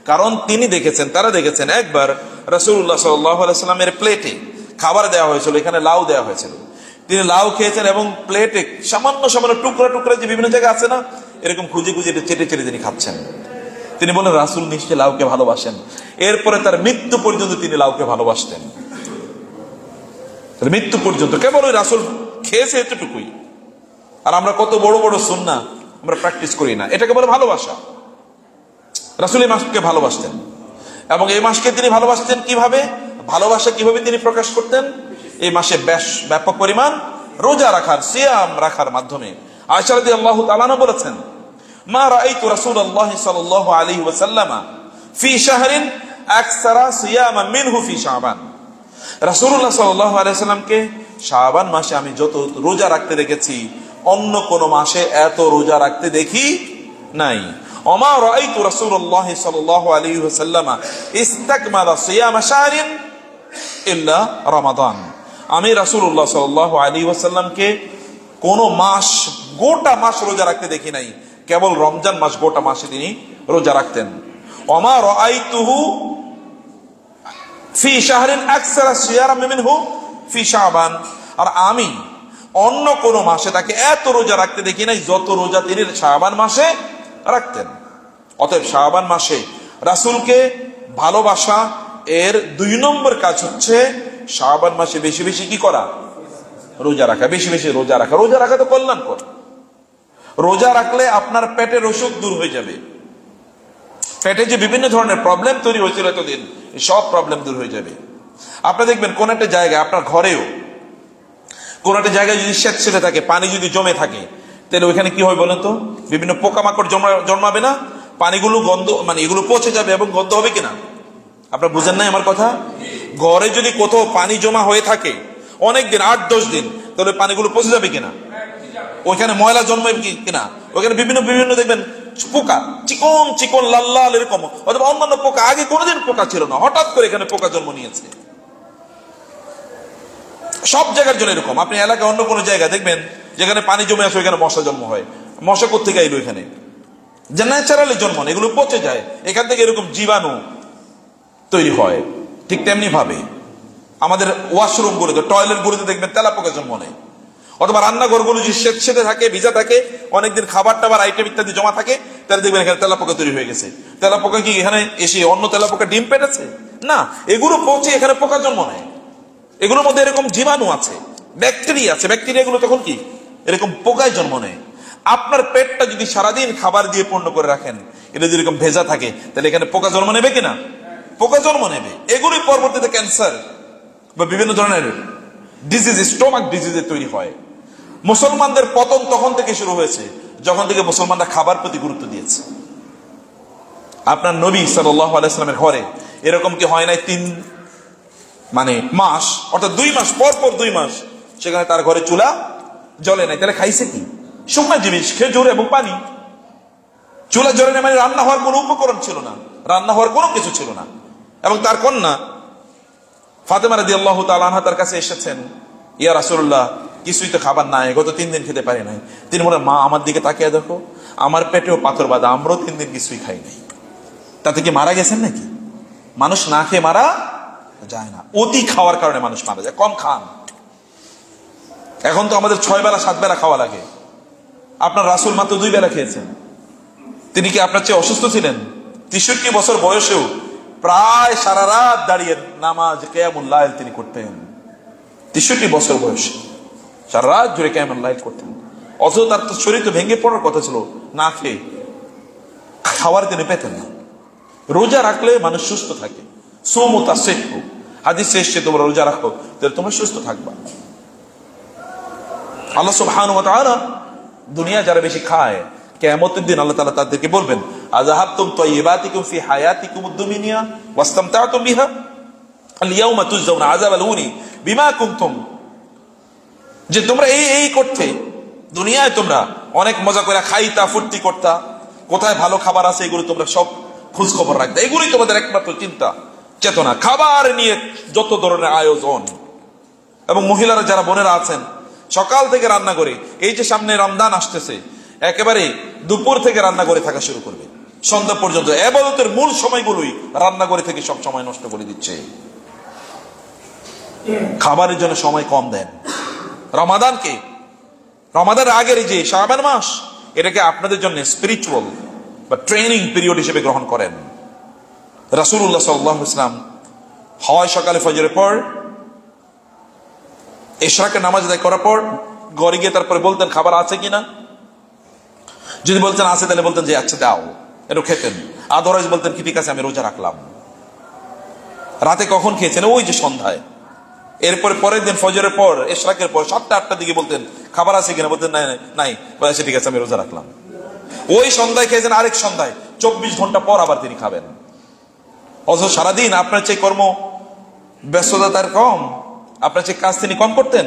কারণ তিনি দেখেছেন, তারা দেখেছেন একবার রাসূলুল্লাহ সাল্লাল্লাহু আলাইহি ওয়াসাল্লামের প্লেটে খাবার দেওয়া হয়েছিল, এখানে লাউ দেওয়া হয়েছিল। তিনি লাউ খেয়েছেন এবং প্লেটে সামান্য সামান্য টুকরা টুকরা যে বিভিন্ন জায়গায় আছে না, এরকম খুঁজে খুঁজে চেটে চেটে তিনি খাচ্ছেন। তিনি বলেন রাসূল নিশ্চয়ই লাউকে ভালোবাসেন। এরপরে তার মৃত্যু পর্যন্ত তিনি লাউকে ভালোবাসতেন, মৃত্যু পর্যন্ত। কেবল ওই রাসূল খেয়েছে এতটুকুই। আর আমরা কত বড় বড় সুন্নাহ আমরা প্র্যাকটিস করি না। এটাকে বলে ভালোবাসা। রাসূল এই মাসকে ভালোবাসতেন এবং এই মাসকে তিনি ভালোবাসতেন কিভাবে, ভালোবাসা কিভাবে তিনি প্রকাশ করতেন? এই মাসে বেশ ব্যাপক পরিমাণ রোজা রাখার, সিয়াম রাখার মাধ্যমে। আয়েশা রাদিয়াল্লাহু তাআলা আনহা বলেছেন, মা রাআইতু রাসূলুল্লাহ সাল্লাল্লাহু আলাইহি ওয়াসাল্লাম ফি শাহরিন আকসারা সিয়ামান মিনহু ফি শাবান। রাসূলুল্লাহ সাল্লাল্লাহু আলাইহি ওয়াসাল্লামকে শাবান মাসে আমি যত রোজা রাখতে দেখেছি, অন্য কোন মাসে এত রোজা রাখতে দেখি নাই। ওমা রাআইতু রাসূলুল্লাহ সাল্লাল্লাহু আলাইহি ওয়াসাল্লাম ইস্তাকমালা সিয়াম শাহরিন ইল্লা রমাদান। আমি রাসূলুল্লাহ সাল্লাল্লাহু আলাইহি ওয়াসাল্লামকে কোন মাস, গোটা মাস রোজা রাখতে দেখি নাই, কেবল রমজান মাস গোটা মাসে তিনি রোজা রাখতেন। ওমা রাআইতুহু ফি শাহরিন আকসারা সিয়াম মিনহু ফি শাবান। আর আমি অন্য কোন মাসে তাকে এত রোজা রাখতে দেখি নাই যত রোজা তিনি শাবান মাসে রাখতেন। অতএব শাবান মাসে রাসূলকে ভালোবাসা এর 2 নম্বর কাজ হচ্ছে শাবান মাসে বেশি বেশি কি করা? রোজা রাখা, বেশি বেশি রোজা রাখা। রোজা রাখা তো কল্যাণকর। রোজা রাখলে আপনার পেটের অসুখ দূর হয়ে যাবে। পেটে যে বিভিন্ন ধরনের প্রবলেম তৈরি হয়েছিল এতদিন, সব প্রবলেম দূর হয়ে যাবে। আপনি দেখবেন কোন একটা জায়গায়, আপনার ঘরেও কোন একটা জায়গায় যদি সেচে থাকে, পানি যদি জমে থাকে, তাহলে ওইখানে কি হয় বলেন তো? বিভিন্ন পোকামাকড় জন্মাবে না? পানিগুলো গন্ধ, মানে এগুলো পচে যাবে এবং গন্ধ হবে কিনা? আপনারা বুঝেন নাই আমার কথা? ঘরে যদি কোথাও পানি জমা হয়ে থাকে অনেকদিন, 8-10 দিন, তাহলে পানিগুলো পচে যাবে কিনা? ওইখানে ময়লা জন্মাবে কিনা? ওইখানে বিভিন্ন বিভিন্ন দেখবেন পোকা, চিকন চিকন লাল লাল এরকম, অথবা অন্যান্য পোকা, আগে কোনোদিন পোকা ছিল না, হঠাৎ করে এখানে পোকা জন্ম নিয়েছে। সব জায়গার জন্য এরকম। আপনি এলাকায় অন্য কোনো জায়গা দেখবেন যেখানে পানি জমে আসে, ওইখানে মশা জন্ম হয়। মশা কোথেকে এলো? এখানে যে ন্যাচারালি জন্ম, এগুলো পচে যায়, এখান থেকে এরকম জীবাণু তৈরি হয়। ঠিক তেমনি ভাবে আমাদের ওয়াশরুম গুলোতে, টয়লেট গুলোতে দেখবেন তেলাপোকা জন্ম নেয়, অথবা রান্নাঘরগুলো যে সেতে থাকে, ভিজা থাকে, অনেকদিন খাবার টাবার আইটেম ইত্যাদি জমা থাকে, তাহলে দেখবেন এখানে তেলাপোকা তৈরি হয়ে গেছে। তেলাপোকা কি এখানে এসে অন্য তেলাপোকা ডিম পেটেছে? না, এগুলো পচে এখানে পোকা জন্ম নেয়। এগুলোর মধ্যে এরকম জীবাণু আছে, ব্যাকটেরিয়া আছে, ব্যাকটেরিয়াগুলো তখন কি এরকম পোকায় জন্ম নেয়। আপনার পেটটা যদি সারাদিন খাবার দিয়ে পূর্ণ করে রাখেন, এটা যদি এরকম ভেজা থাকে, তাহলে এখানে পোকা জন্ম নেবে কিনা? পোকা জন্ম নেবে। এগুলোই পরবর্তীতে ক্যান্সার বা বিভিন্ন ধরনের ডিজিজ, স্টোমাক ডিজিজে তৈরি হয়। মুসলমানদের পতন তখন থেকে শুরু হয়েছে যখন থেকে মুসলমানরা খাবার প্রতি গুরুত্ব দিয়েছে। আপনার নবী সাল্লাল্লাহু আলাইহি ওয়াসাল্লামের ঘরে এরকম কি হয় নাই? 3 মাস, অর্থাৎ 2 মাস পর পর 2 মাস সেখানে তার ঘরে চুলা জ্বলে নাই। তাহলে খাইছে কি? শুকনা জিনিস, খেজুর এবং পানি। চুলা জ্বলে নাই মানে রান্না হওয়ার কোনো উপকরণ ছিল না, রান্না হওয়ার কোনো কিছু ছিল না। এবং তার কন্যা ফাতেমা রাদিয়াল্লাহু তাআলা আনহা তার কাছে এসেছেন, ইয়া রাসূলুল্লাহ, কিছুই তো খাবার নাই, গত 3 দিন খেতে পারি নাই। তিনি বলেন, মা আমার দিকে তাকিয়ে দেখো, আমার পেটেও পাথর বাঁধা, আমরাও 3 দিন কিছুই খাই নাই। তাতে কি মারা গেছেন নাকি? মানুষ না খেয়ে মারা যায় না, অতি খাওয়ার কারণে মানুষ মারা যায়। কম খান। এখন তো আমাদের 6 বেলা 7 বেলা খাওয়া লাগে। আপনার রাসূল মাত্র 2 বেলা খেয়েছেন। তিনি কি আপনার চেয়ে অসুস্থ ছিলেন? 63 বছর বয়সেও প্রায় সারা রাত দাঁড়িয়ে নামাজ, কিয়ামুল লাইল তিনি করতেন। 63 বছর বয়সে সারা রাত জুড়ে কিয়ামুল লাইল করতেন। অথচ তার তো শরীর তো ভেঙে পড়ার কথা ছিল, না খেয়ে খাওয়ার তিনি পেতেন না। রোজা রাখলে মানুষ সুস্থ থাকে। সুমু তাসিহু, হাদিসে এসেছে তোমরা রোজা রাখো তাহলে তোমরা সুস্থ থাকবা। আল্লাহ সুবহানাহু ওয়া তাআলা দুনিয়া যারা বেশি খায়, কিয়ামতের দিন আল্লাহ তাআলা তাদেরকে বলবেন, আযাহাবতুম তাইয়্যিবাতিকুম ফি হায়াতিকুমুদ দুনিয়া ওয়াস্তামতা'তুম বিহা আল ইয়াওমা তুজজাউনা আযাবাল হুনি বিমা কুনতুম, যে তোমরা এই করতে দুনিয়ায় তোমরা অনেক মজা করে খাইতা ফুর্তি করতা, কোথায় ভালো খাবার আছে এগুলো তোমরা সব খোঁজ খবর রাখতে, এগুলোই তোমাদের একমাত্র চিন্তা চেতনা, খাবার নিয়ে যত ধরনের আয়োজন। এবং মহিলারা যারা বোনেরা আছেন সকাল থেকে রান্না করে, এই যে সামনে রমজান আসতেছে, একেবারে দুপুর থেকে রান্না করে থাকা শুরু করবে সন্ধ্যা পর্যন্ত, ইবাদতের মূল সময়গুলোই রান্না করে থেকে সব সময় নষ্ট করে দিচ্ছে, খাবারের জন্য সময় কম দেন। রমাদানের আগের এই যে শাবান মাস, এটাকে আপনাদের জন্য স্পিরিচুয়াল বা ট্রেনিং পিরিয়ড হিসেবে গ্রহণ করেন। রাসূলুল্লাহ সাল্লাল্লাহু আলাইহি ওয়াসাল্লাম হয় সকালে ফজরের পর ইশরাকের নামাজ আদায় করার পর ঘরে গিয়ে তারপরে বলতেন খাবার আছে কিনা, যদি বলতেন আছে তাহলে বলতেন যে আচ্ছা দাও, একটু খেতেন। আদারওয়াইজ বলতেন কি ঠিক আছে আমি রোজা রাখলাম। রাতে কখন খেয়েছেন? ওই যে সন্ধ্যায়। এরপরে পরের দিন ফজরের পর ইশরাকের পর 7টা-8টার দিকে বলতেন খাবার আছে কিনা, বলতেন নাই, বলছে ঠিক আছে আমি রোজা রাখলাম। ওই সন্ধ্যায় খেয়েছেন, আরেক সন্ধ্যায় 24 ঘন্টা পর আবার তিনি খাবেন। অথচ সারাদিন আপনার চেয়ে কর্ম ব্যস্ততা তার কম, আপনার চেয়ে কাজ তিনি কম করতেন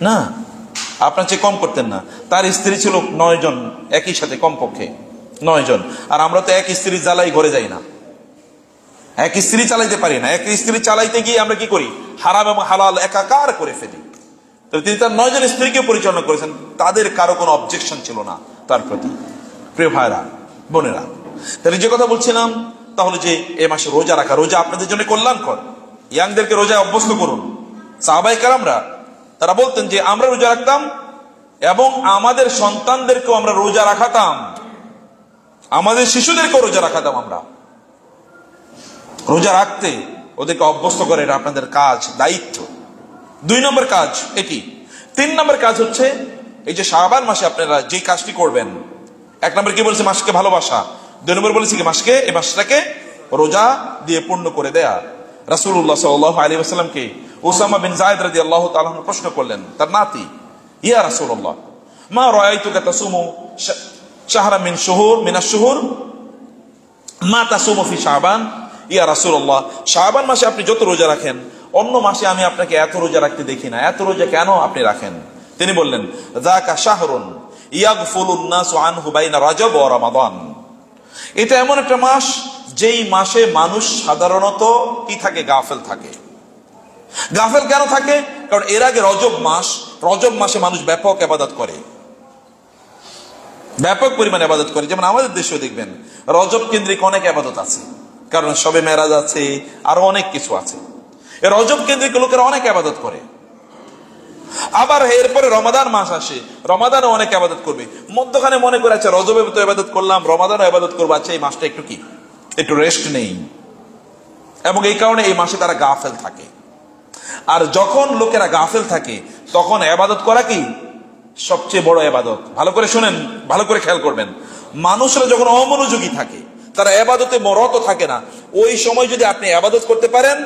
না, আপনার চেয়ে কম করতেন না। তার স্ত্রী ছিল 9 জন একই সাথে, কমপক্ষে 9 জন। আর আমরা তো এক স্ত্রী জ্বালাই ঘরে যাই না, এক স্ত্রী চালাইতে পারি না। এক স্ত্রী চালাইতে গিয়ে আমরা কি করি? হারাম এবং হালাল একাকার করে ফেলি। তো তিনি তার 9 জন স্ত্রীকে পরিচালনা করেছেন, তাদের কারো কোনো অবজেকশন ছিল না তার প্রতি। প্রিয় ভাইরা বোনেরা, তাহলে যে কথা বলছিলাম, তাহলে যে এই মাসে রোজা রাখা, রোজা আপনাদের জন্য কল্যাণকর। ইয়াংদেরকে রোজায় অভ্যস্ত করুন। সাহাবায়ে কেরামরা তারা বলতেন যে আমরা রোজা রাখতাম এবং আমাদের সন্তানদেরকেও আমরা রোজা রাখাতাম, আমাদের শিশুদেরকেও রোজা রাখাতাম। আমরা রোজা রাখতে ওদেরকে অভ্যস্ত করে, এটা আপনাদের কাজ, দায়িত্ব। 2 নম্বর কাজ এটি। 3 নম্বর কাজ হচ্ছে এই যে শাবান মাসে আপনারা যে কাজটি করবেন, 1 নম্বর কি বলছে? মাসকে ভালোবাসা। 2 নম্বর বলেছে কি? মাসকে, এই মাসটাকে রোজা দিয়ে পূর্ণ করে দেয়া। রাসূলুল্লাহ সাল্লাল্লাহু আলাইহি ওয়াসাল্লামকে উসামা বিন যায়েদ রাদিয়াল্লাহু তাআলা প্রশ্ন করলেন, তার নাতি, ইয়া রাসূলুল্লাহ মা রাআইতুকা তাসুমু শাহরান মিনাশ শুহুর মা তাসুমু ফি শাবান। ইয়া রাসূলুল্লাহ, শাবান মাসে আপনি যত রোজা রাখেন, অন্য মাসে আমি আপনাকে এত রোজা রাখতে দেখি না, এত রোজা কেন আপনি রাখেন? তিনি বললেন, যাকা শাহরুন ইয়াগফুলুন নাসু আনহু বাইনা রজব ওয়া রমাদান। এটা এমন একটা মাস যেই মাসে মানুষ সাধারণত কি থাকে? গাফেল থাকে। গাফেল কেন থাকে? কারণ এর আগে রজব মাসে মানুষ ব্যাপক ইবাদত করে, ব্যাপক পরিমাণে ইবাদত করে। যেমন আমাদের দেশেও দেখবেন রজব কেন্দ্রিক অনেক ইবাদত আছে, কারণ শবে মেরাজ আছে, আরো অনেক কিছু আছে। এই রজব কেন্দ্রিক লোকেরা অনেক ইবাদত করে। আবার এরপরে রমাদান মাস আসে, রমাদানে অনেক ইবাদত করবে। মধ্যখানে মনে করে আছে রজবে তো ইবাদত করলাম, রমাদানও ইবাদত করবো, আচ্ছা এই মাসটা একটু রেস্ট নেই। এবং এই কারণে এই মাসে তারা গাফেল থাকে। আর যখন লোকেরা গাফেল থাকে, তখন ইবাদত করা কি সবচেয়ে বড় ইবাদত। ভালো করে শুনেন, ভালো করে খেয়াল করবেন। মানুষরা যখন অমনোযোগী থাকে, তারা ইবাদতে মরত থাকে না, ওই সময় যদি আপনি ইবাদত করতে পারেন,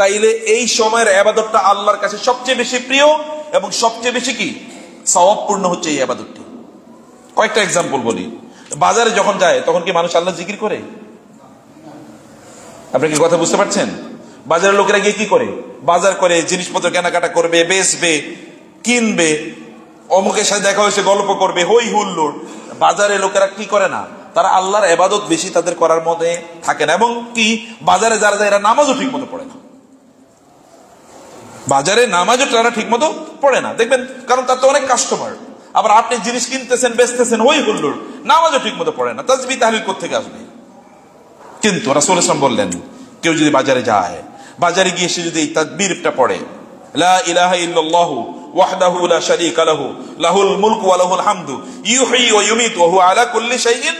তাইলে এই সময়ের ইবাদতটা আল্লাহর কাছে সবচেয়ে বেশি প্রিয় এবং সবচেয়ে বেশি কি সওয়াবপূর্ণ হচ্ছে এই ইবাদতটি। কয়েকটা এক্সাম্পল বলি। বাজারে যখন যায় তখন কি মানুষ আল্লাহ জিকির করে? আপনি কি কথা বুঝতে পারছেন? বাজারের লোকেরা গিয়ে কি করে? বাজার করে, জিনিসপত্র কেনাকাটা করবে, বেচবে, কিনবে, অমুকের সাথে দেখা হয়েছে গল্প করবে, হই হুল্লোড়। বাজারে লোকেরা কি করে না? তারা আল্লাহর ইবাদত বেশি তাদের করার মধ্যে থাকে না। এবং কি বাজারে যারা যায় এরা নামাজও ঠিক মতো পড়ে না। বাজারে নামাজও তারা ঠিক মতো পড়ে না, দেখবেন, কারণ তার তো অনেক কাস্টমার। আবার আপনি জিনিস কিনতেছেন, বেচতেছেন, হই হুল্লোড়, নামাজও ঠিক মতো পড়ে না, তাসবিহ তাহলিল কোত্থেকে আসবে? কিন্তু রাসূল ইসলাম বললেন, কেউ যদি বাজারে যায়, বাজারে গিয়ে সে যদি এই তাকবীরটা পড়ে, লা ইলাহা ইল্লাল্লাহু ওয়াহদাহু লা শারীকা লাহু লাহুল মুলকু ওয়া লাহুল হামদু ইউহয়ি ওয়া ইউমীতু ওয়া হুয়া আলা কুল্লি শাইইন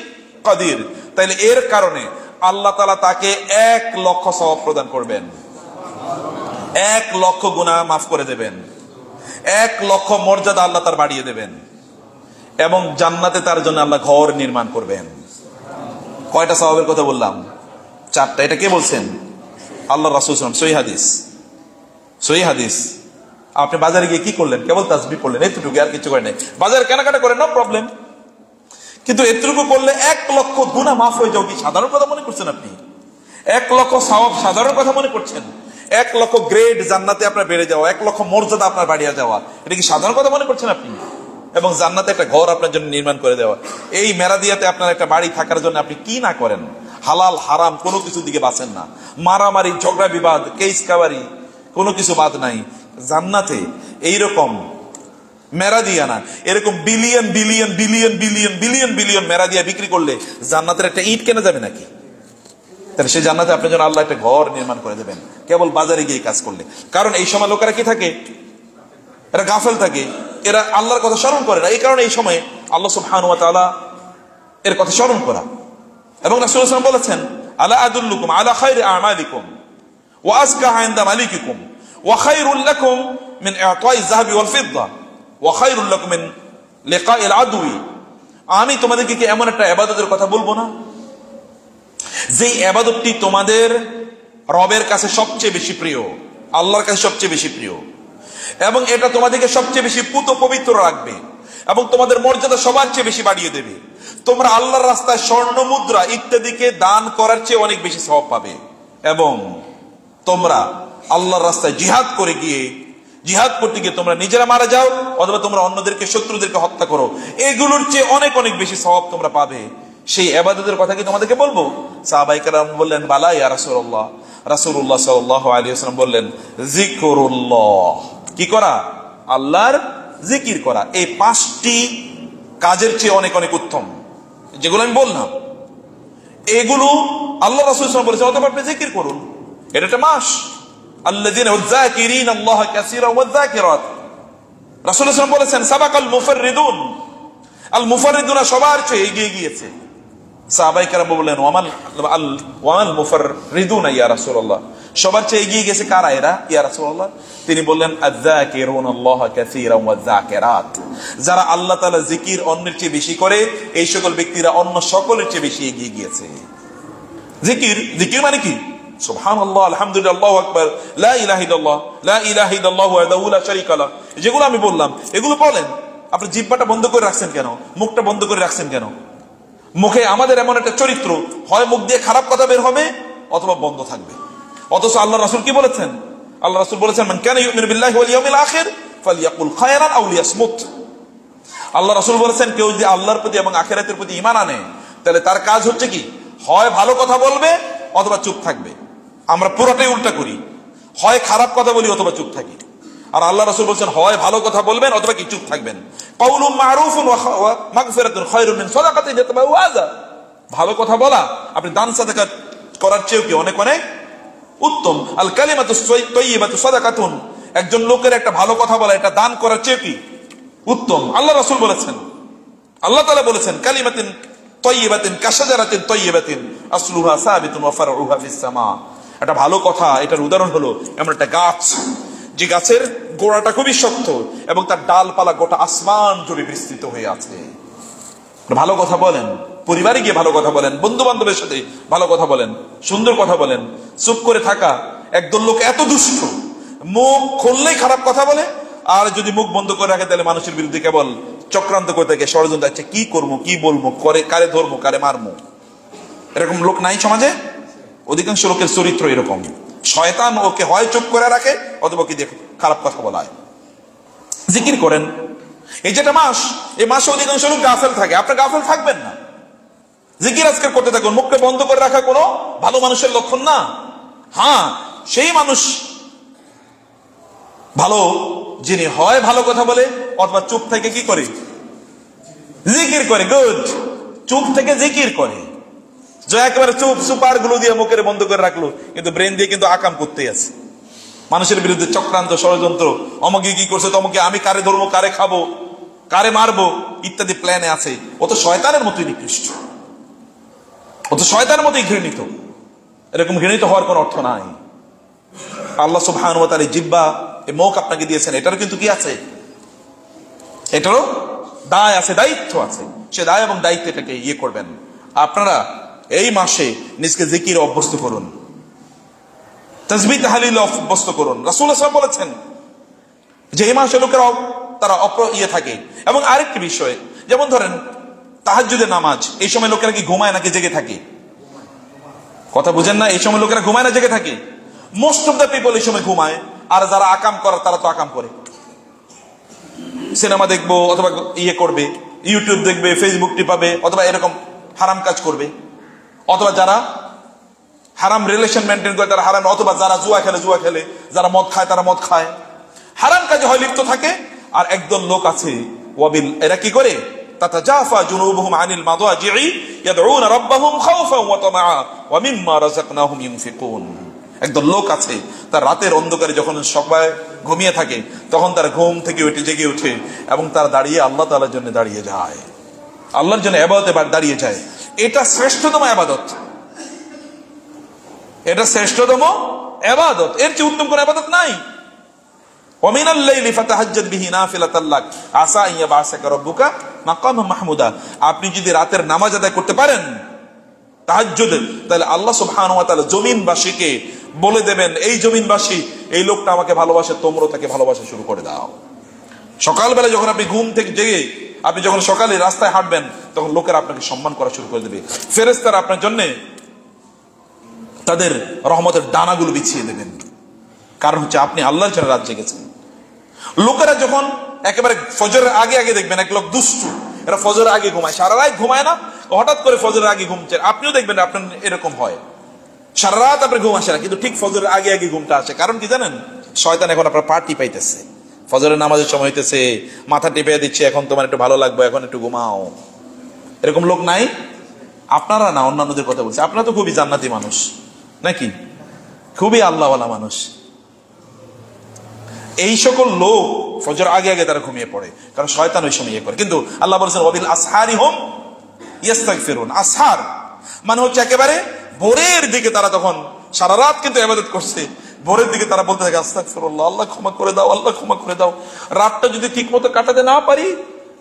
কাদির, তাহলে এর কারণে আল্লাহ তাআলা তাকে 1 লক্ষ সওয়াব প্রদান করবেন, 1 লক্ষ গুনাহ মাফ করে দেবেন, 1 লক্ষ মর্যাদা আল্লাহ তার বাড়িয়ে দেবেন, এবং জান্নাতে তার জন্য আল্লাহ ঘর নির্মাণ করবেন। কয়টা সওয়াবের কথা বললাম? 4টা। এটা কে বলছেন? আল্লাহ রাসূল সাল্লাল্লাহু আলাইহি ওয়াসাল্লাম। সহিহ হাদিস। আপনি বাজারে গিয়ে কি করলেন? কেবল তাসবিহ পড়লেন, এতটুকু, আর কিছু করেন নাই। বাজারে কেনাকাটা করেন, নো প্রবলেম, কিন্তু এতটুকু করলে 1 লক্ষ গুনাহ মাফ হয়ে যাও, কি সাধারণ কথা মনে করছেন আপনি? 1 লক্ষ সওয়াব সাধারণ কথা মনে করছেন? 1 লক্ষ গ্রেড জান্নাতে আপনার বেড়ে যাওয়া, 1 লক্ষ মর্যাদা আপনার বাড়িয়ে যাওয়া, এটা কি সাধারণ কথা মনে করছেন আপনি? এবং জান্নাতে একটা ঘর আপনার জন্য নির্মাণ করে দেওয়া, এই মেরাদিয়াতে আপনার একটা বাড়ি থাকার জন্য আপনি কি না করেন? হালাল হারাম কোনো কিছুর দিকে বাঁচেন না, মারামারি ঝগড়া বিবাদ কেস কাবারি কোনো কিছু বাদ নাই। জান্নাতে এইরকম মেরাদিয়া না, এরকম billion billion billion billion billion billion Meradia বিক্রি করলে জান্নাতের একটা ইট কেনা যাবে নাকি? তাহলে সেই জান্নাতে আপনার জন্য আল্লাহ একটা ঘর নির্মাণ করে দেবেন কেবল বাজারে গিয়ে কাজ করলে। কারণ এই সময় লোকেরা কি থাকে? এরা গাফেল থাকে, এরা আল্লাহর কথা স্মরণ করে না। এই কারণে এই সময় আল্লাহ সুবহানাহু ওয়া তাআলা এর কথা স্মরণ করা। এবং রাসূল সাল্লাল্লাহু আলাইহি ওয়াসাল্লাম বলেছেন, আলা আদুল্লুকুম আলা খায়রি আমালিকুম ওয়া আযকাহা ইনদা মালিকিকুম ওয়া খায়রুল লাকুম মিন ইআতাইয যাহাবি ওয়াল ফিদ্দা ওয়া খায়রুল লাকুম মিন লিকাইল আদুই। আমি তোমাদেরকে কি এমন একটা ইবাদতের কথা বলবো না যে ইবাদতটি তোমাদের রবের কাছে সবচেয়ে বেশি প্রিয়, আল্লাহর কাছে সবচেয়ে বেশি প্রিয়, এবং এটা তোমাদেরকে সবচেয়ে বেশি পুত পবিত্র রাখবে এবং তোমাদের মর্যাদা সবার চেয়ে বেশি বাড়িয়ে দেবে। তোমরা আল্লাহর রাস্তায় স্বর্ণ মুদ্রা ইত্যাদিকে দান করার চেয়ে অনেক বেশি সওয়াব পাবে। এবং তোমরা আল্লাহর রাস্তায় জিহাদ করে গিয়ে, জিহাদ করতে গিয়ে তোমরা নিজেরা মারা যাও অথবা তোমরা অন্যদেরকে শত্রুদেরকে হত্যা করো, এগুলোর চেয়ে অনেক অনেক বেশি সওয়াব তোমরা পাবে। সেই ইবাদতের কথা কি তোমাদেরকে বলবো? সাহাবায়ে কেরাম বললেন, বালা ইয়া রাসূলুল্লাহ। রাসূলুল্লাহ সাল্লাল্লাহু আলাইহি ওয়াসাল্লাম বললেন, যিকরুল্লাহ, কি করা? আল্লাহর জিকির করা। এই 5টি কাজের চেয়ে অনেক অনেক উত্তম যেগুলো আমি বললাম। এগুলো আল্লাহ রাসূল সাল্লাল্লাহু আলাইহি ওয়াসাল্লাম বলেছেন, অতঃপর আপনি জিকির করুন। এটা একটা মাস, আল্লাযীনা যাকিরিনা আল্লাহ কাসীরান ওয়া যাকিরাত। রাসূল সাল্লাল্লাহু আলাইহি ওয়াসাল্লাম বলেছেন, সাবাকাল মুফাররিদুন, আল মুফাররিদুনা সবার চেয়ে এগিয়ে গিয়েছে। সাহাবায়ে কেরাম বললেন, ওয়ামাল মুফাররিদুনা ইয়া রাসূলুল্লাহ, সবার চেয়ে এগিয়ে গেছে কারা এরা ইয়া রাসূলুল্লাহ? তিনি বললেন, আয-যাকিরুনাল্লাহ কাসীরান ওয়া যাকিরাত, যারা আল্লাহ তাআলা জিকির অন্যের চেয়ে বেশি করে, এই সকল ব্যক্তিরা অন্য সকলের চেয়ে বেশি এগিয়ে গিয়েছে। জিকির, জিকির মানে কি? সুবহানাল্লাহ, আলহামদুলিল্লাহ, আল্লাহু আকবার, লা ইলাহা ইল্লাল্লাহ, লা ইলাহা ইল্লাল্লাহু ওয়াহদাহু লা শারীকা লাহ, যেগুলো আমি বললাম এগুলো বলেন। আপনি জিহ্বাটা বন্ধ করে রাখছেন কেন? মুখটা বন্ধ করে রাখছেন কেন? মুখে আমাদের এমন একটা চরিত্র, হয় মুখ দিয়ে খারাপ কথা বের হবে অথবা বন্ধ থাকবে। অথচ আল্লাহ রাসূল কি বলেছেন? আল্লাহ রাসূল বলেছেন, মান কানা ইউমিনু বিল্লাহি ওয়াল ইয়াউমিল আখির ফালইয়াকুল খায়রান আও লিয়াসমুত। আল্লাহ রাসূল বলেছেন, কেউ যদি আল্লাহর প্রতি এবং আখিরাতের প্রতি ঈমান আনে তাহলে তার কাজ হচ্ছে কি? হয় ভালো কথা বলবে অথবা চুপ থাকবে। আমরা পুরোটাই উল্টা করি, হয় খারাপ কথা বলি অথবা চুপ থাকি। আর আল্লাহ রাসূল বলেছেন, হয় ভালো কথা বলবেন অথবা কি চুপ থাকবেন। কাউলুম মারুফুন ওয়া মাগফিরাতুন খায়রুম মিন সাদাকাতিন ইয়াতবাউ আযা। ভালো কথা বলা আপনি দান সাদাকা করার চেয়ে কি অনেক অনেক উত্তম। আল কালিমাতু তাইয়্যিবাতু সাদাকাতুন, একজন লোকের একটা ভালো কথা বলা এটা দান করার চেয়ে কি উত্তম। আল্লাহ রাসূল বলেছেন, আল্লাহ তাআলা বলেছেন, কালিমাতুন তাইয়্যিবাতুন কাশাজারাতিন তাইয়্যিবাতিন আসলুহা সাবিতুন ওয়া ফারউহা ফিস সামা। একটা ভালো কথা, এটার উদাহরণ হলো এমন একটা গাছ, যে গাছের গোড়াটা খুবই শক্ত এবং তার ডালপালা গোটা আসমান জুড়ে বিস্তৃত হয়ে আছে। ভালো কথা বলেন, পরিবারে গিয়ে ভালো কথা বলেন, বন্ধু বান্ধবের সাথে ভালো কথা বলেন, সুন্দর কথা বলেন। চুপ করে থাকা একদল লোক এত দুষ্ট, মুখ খুললেই খারাপ কথা বলে, আর যদি মুখ বন্ধ করে রাখে তাহলে মানুষের বিরুদ্ধে কেবল চক্রান্ত করে থাকে, ষড়যন্ত্র আছে, কি করবো কি বলবো, করে কারে ধরবো কারে মারবো। এরকম লোক নাই সমাজে? অধিকাংশ লোকের চরিত্র এরকম। শয়তান ওকে হয় চুপ করে রাখে অথবা কি দেখো খারাপ কথা বলায়। জিকির করেন, এই যেটা মাস, এই মাসে অধিকাংশ লোক গাফেল থাকে, আপনি গাফেল থাকবেন না। জিকির আজকাল করতে থাকুন। মুখকে বন্ধ করে রাখা কোনো ভালো মানুষের লক্ষণ না। হ্যাঁ, সেই মানুষ ভালো যিনি হয় ভালো কথা বলে অথবা চুপ থেকে কি করে জিকির করে। গুড, চুপ থেকে জিকির করে। যে একেবারে চুপ সুপার গুলো দিয়ে মুখের বন্ধ করে রাখলো, কিন্তু ব্রেন দিয়ে কিন্তু আকাম করতে আছে, মানুষের বিরুদ্ধে চক্রান্ত ষড়যন্ত্র, অমুকে কি করছে, তমুকে আমি কারে ধরবো, কারে খাবো, কারে মারবো ইত্যাদি প্ল্যানে আছে। ও তো শয়তানের মতোই নিকৃষ্ট, ও তো শয়তানের মতোই ঘৃণিত। এরকম ঘৃণিত হওয়ার কোন অর্থ নাই। আল্লাহ সুবহানাহু ওয়া তাআলা জিহ্বা, এই মুখ আপনাকে দিয়েছেন, এটারও কিন্তু কি আছে? এটারও দায় আছে, দায়িত্ব আছে। সে দায় এবং দায়িত্বটাকে ইয়ে করবেন। আপনারা এই মাসে নিজকে জিকির অভ্যস্ত করুন, তাসবিহ তাহলিল অভ্যস্ত করুন। রাসূলুল্লাহ সাল্লাল্লাহু আলাইহি ওয়াসাল্লাম বলেছেন যে এই মাসে লোকেরা তারা ইয়ে থাকে। এবং আরেকটি বিষয়, যেমন ধরেন তাহাজ্জুদের নামাজ, এই সময় লোকেরা কি ঘুমায় নাকি জেগে থাকে? কথা বুঝেন না? এই সময় লোকেরা ঘুমায় না জেগে থাকে? মোস্ট অফ দ্য পিপল এই সময় ঘুমায়। আর যারা আকাম করার তারা তো আকাম করে, সিনেমা দেখবো অথবা ইয়ে করবে, ইউটিউব দেখবে, ফেসবুক টিপাবে, অথবা এরকম হারাম কাজ করবে, অথবা যারা হারাম রিলেশন মেনটেন করে তারা হারাম, অথবা যারা জুয়া খেলে, যারা মদ খায় তারা মদ খায়, হারাম কাজে হয় লিপ্ত থাকে। আর একদল লোক আছে ওয়াবিল, এরা কি করে? তাতাজাফা জুনুবুহুম আনিল মাদাজি'i ইয়াদউনা রাব্বাহুম খাওফান ওয়া তামাআ ওয়া মিম্মা রাযাকনাহুম ইউনফিকুন। একদল লোক আছে তার রাতের অন্ধকারে যখন সবাই ঘুমিয়ে থাকে তখন তার ঘুম থেকে উঠে জেগে উঠে এবং তার দাঁড়িয়ে আল্লাহ তাআলার জন্য দাঁড়িয়ে যায়, আল্লাহর জন্য ইবাদতে দাঁড়িয়ে যায়। এটা শ্রেষ্ঠতম ইবাদত, এটা শ্রেষ্ঠতম ইবাদত, এর চেয়ে উত্তম কোন ইবাদত নাই। ওয়া মিনাল লাইলি ফাতাহাজ্জাদ বিহি নাফিলাতাল লাক আসা আন ইয়াবআসাকা রাব্বুকা মাকামান মাহমুদা। আপনি যদি রাতের নামাজ আদায় করতে পারেন তাহাজ্জুদ, তাহলে আল্লাহ সুবহানাহু ওয়া তাআলা জমিনবাসীকে বলে দেবেন, এই জমিনবাসী এই লোকটা আমাকে ভালোবাসে, তোমরা তাকে ভালোবাসা শুরু করে দাও। সকালবেলা যখন আপনি ঘুম থেকে জেগে আপনি যখন সকালে রাস্তায় হাঁটবেন তখন লোকেরা আপনাকে সম্মান করা শুরু করে দেবে। ফেরেশতারা আপনার জন্য তাদের রহমতের ডানাগুলো বিছিয়ে দেবেন, কারণ হচ্ছে আপনি আল্লাহর জন্য রাত জেগেছেন। লোকেরা যখন একেবারে ফজরের আগে দেখবেন এক লোক দুষ্টু, এরা ফজরের আগে ঘুমায়, সারা রাত ঘুমায় না, হঠাৎ করে ফজরের আগে ঘুমছে। আপনিও দেখবেন আপনার এরকম হয়, সারা রাত আপনার ঘুম আসে না, কিন্তু ঠিক ফজরের আগে ঘুমটা আসে। কারণ কি জানেন? শয়তান এখন আপনার পা টিপাইতেছে, ফজরের নামাজের সময় হইতেছে, মাথা টিপে দিচ্ছে, এখন তোমার একটু ভালো লাগবে, এখন একটু ঘুমাও। এরকম লোক নাই? আপনারা না, অন্যান্যদের কথা বলছে। আপনারা তো খুবই জান্নাতি মানুষ নাকি, খুবই আল্লাহওয়ালা মানুষ। এই সকল লোক ফজর আগে তারা ঘুমিয়ে পড়ে, কারণ শয়তান ওই সময় ইয়ে করে। কিন্তু আল্লাহ বলেছেন ওয়াবিল আসহারি হুম ইস্তাগফিরুন। আসহার মানে হচ্ছে একেবারে ভোরের দিকে তারা তখন সারা রাত কিন্তু ইবাদত করছে, ভোরের দিকে তারা বলতে থাকে আস্তাগফিরুল্লাহ, আল্লাহ ক্ষমা করে দাও, আল্লাহ ক্ষমা করে দাও। রাতটা যদি ঠিক মতো কাটাতে না পারি,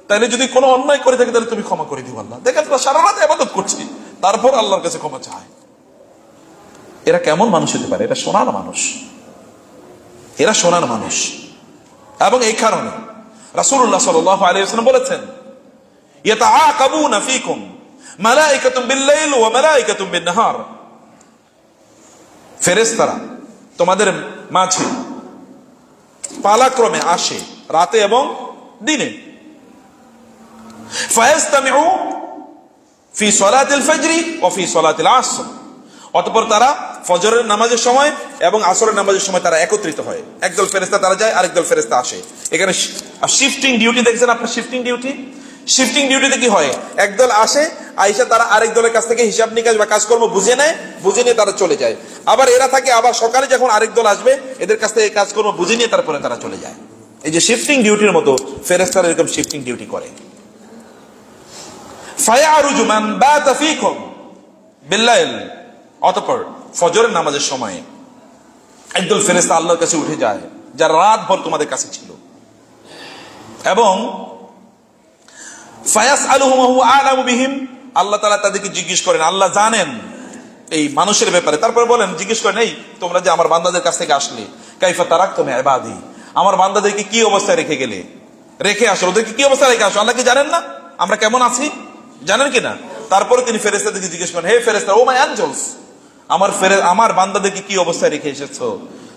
তাহলে যদি কোনো অন্যায় করে থাকে তাহলে তুমি ক্ষমা করে দিও আল্লাহ। দেখেন তারা সারা রাত ইবাদত করছে, তারপর আল্লাহর কাছে ক্ষমা চায়। এরা কেমন মানুষ হতে পারে? এরা সোনার মানুষ, এরা সোনার মানুষ। এবং এই কারণে রাসূলুল্লাহ সাল্লাল্লাহু আলাইহি ওয়াসাল্লাম বলেছেন ইয়াতাআকাবুনা ফীকুম মালায়েকাতুন বিল-লাইল ওয়া মালায়েকাতুন বিন-নাহার। ফেরেশতারা তোমাদের মাঝে পালাক্রমে আসে রাতে এবং দিনে। ফায়াসতামিউ ফি সালাতিল ফজরি ওয়া ফি সালাতিল আসর। অতঃপর তারা ফজরের নামাজের সময় এবং আসরের নামাজের সময় তারা একত্রিত হয়। একদল ফেরেশতা তারা যায়, আরেকদল ফেরেশতা আসে। এখানে শিফটিং ডিউটি দেখছেন আপনার, শিফটিং ডিউটিতে কি হয়? একদল আসে, আয়েশা তারা আরেক দলের কাছ থেকে হিসাব নিকাশ বা কাজকর্ম বুঝে নিয়ে তারা চলে যায়। আবার এরা থাকে, আবার সকালে যখন আরেক দল আসবে এদের কাছ থেকে কাজকর্ম বুঝে নিয়ে তারপরে তারা চলে যায়। এই যে শিফটিং ডিউটির মতো ফেরেশতারা এরকম শিফটিং ডিউটি করে। ফায়ারুজু মান বাতা ফীকুম বিল-লাইল। অতঃপর ফজরের নামাজের সময় একদল ফেরেশতা আল্লাহর কাছে উঠে যায় যারা রাত ভর তোমাদের কাছে ছিল, এবং ফায়াসআলুহুম ওয়া হুয়া আ'লামু বিহিম। আল্লাহ তাআলা তাদেরকে জিজ্ঞেস করেন, আল্লাহ জানেন এই মানুষের ব্যাপারে। তারপর বলেন, জিজ্ঞেস করেন, এই তোমরা যে আমার বান্দাদের কাছ থেকে আসলে, কাইফা তারাকতুম ইবাদি, আমার বান্দাদেরকে কি অবস্থায় রেখে আসো, ওদেরকে কি অবস্থায় রেখে আসো? আল্লাহ কি জানেন না আমরা কেমন আছি? জানেন কিনা? তারপরে তিনি ফেরেশতাদেরকে জিজ্ঞেস করেন, হে ফেরেশতা, ও মাই অ্যাঞ্জেলস, আমার বান্দাদেরকে কি অবস্থায় রেখে এসেছো?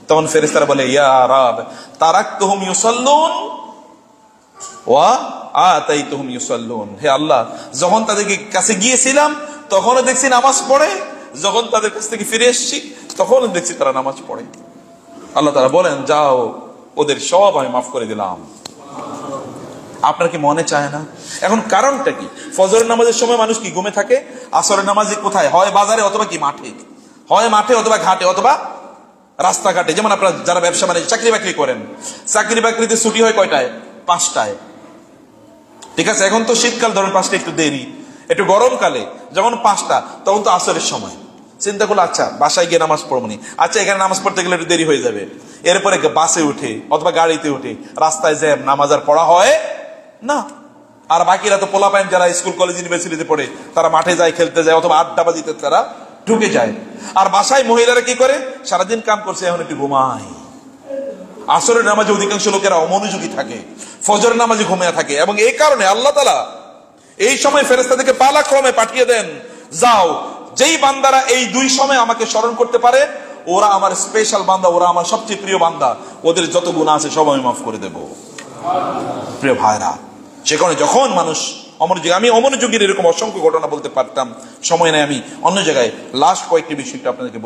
তখন ফেরেশতারা বলে, ইয়া রাব তারাকতুহুম ইউসাল্লুন ওয়া আতাইতুহুম ইউসাল্লুন। হে আল্লাহ, যখন তাদের কাছে গিয়েছিলাম তখনও দেখছি নামাজ পড়ে, যখন তাদের কাছ থেকে ফিরে এসেছি তখনও দেখছি তারা নামাজ পড়ে। আল্লাহ তাআলা বলেন, যাও ওদের সব আমি মাফ করে দিলাম। আপনার কি মনে চায় না? এখন কারণটা কি? ফজরের নামাজের সময় মানুষ কি ঘুমে থাকে? আসরের নামাজে কোথায় হয়? বাজারে অথবা কি মাঠে, হয় মাঠে অথবা ঘাটে অথবা রাস্তাঘাটে। যেমন আপনারা যারা ব্যবসা বাণিজ্য চাকরি বাকরি করেন, চাকরি বাকরিতে ছুটি হয় কয়টায়? 5টায়। ঠিক আছে, এখন তো শীতকাল, ধরুন 5টা একটু দেরি, একটু গরমকালে যখন 5টা, তখন তো আসরের সময়। চিন্তা করলো, আচ্ছা বাসায় গিয়ে নামাজ পড়বো নি, আচ্ছা এখানে নামাজ পড়তে গেলে একটু দেরি হয়ে যাবে। এরপরে বাসে উঠে অথবা গাড়িতে উঠে রাস্তায় জ্যাম, নামাজ আর পড়া হয় না। আর বাকিরা তো পোলাপাইন যারা স্কুল কলেজ ইউনিভার্সিটিতে পড়ে তারা মাঠে যায়, খেলতে যায় অথবা আড্ডাবাজিতে তারা ঢুকে যায়। আর বাসায় মহিলারা কি করে? সারাদিন কাম করছে, এখন একটু ঘুমায়। আসরের নামাজে অধিকাংশ লোকেরা অমনোযোগী থাকে, ফজরের নামাজে ঘুমিয়ে থাকে। এবং এই কারণে আল্লাহ তাআলা এই সময় ফেরেশতাদেরকে পালাক্রমে পাঠিয়ে দেন, যাও যেই বান্দারা এই 2 সময় আমাকে স্মরণ করতে পারে ওরা আমার স্পেশাল বান্দা, ওরা আমার সবচেয়ে প্রিয় বান্দা, ওদের যত গুনাহ আছে সব আমি মাফ করে দেব। প্রিয় ভাইরা, সেখানে যখন মানুষ অমনোযোগী, আমি অমনোযোগীর এরকম অসংখ্য ঘটনা বলতে পারতাম, সময় নেই, আমি অন্য জায়গায় লাস্ট কয়েকটি বিষয় আপনাদেরকে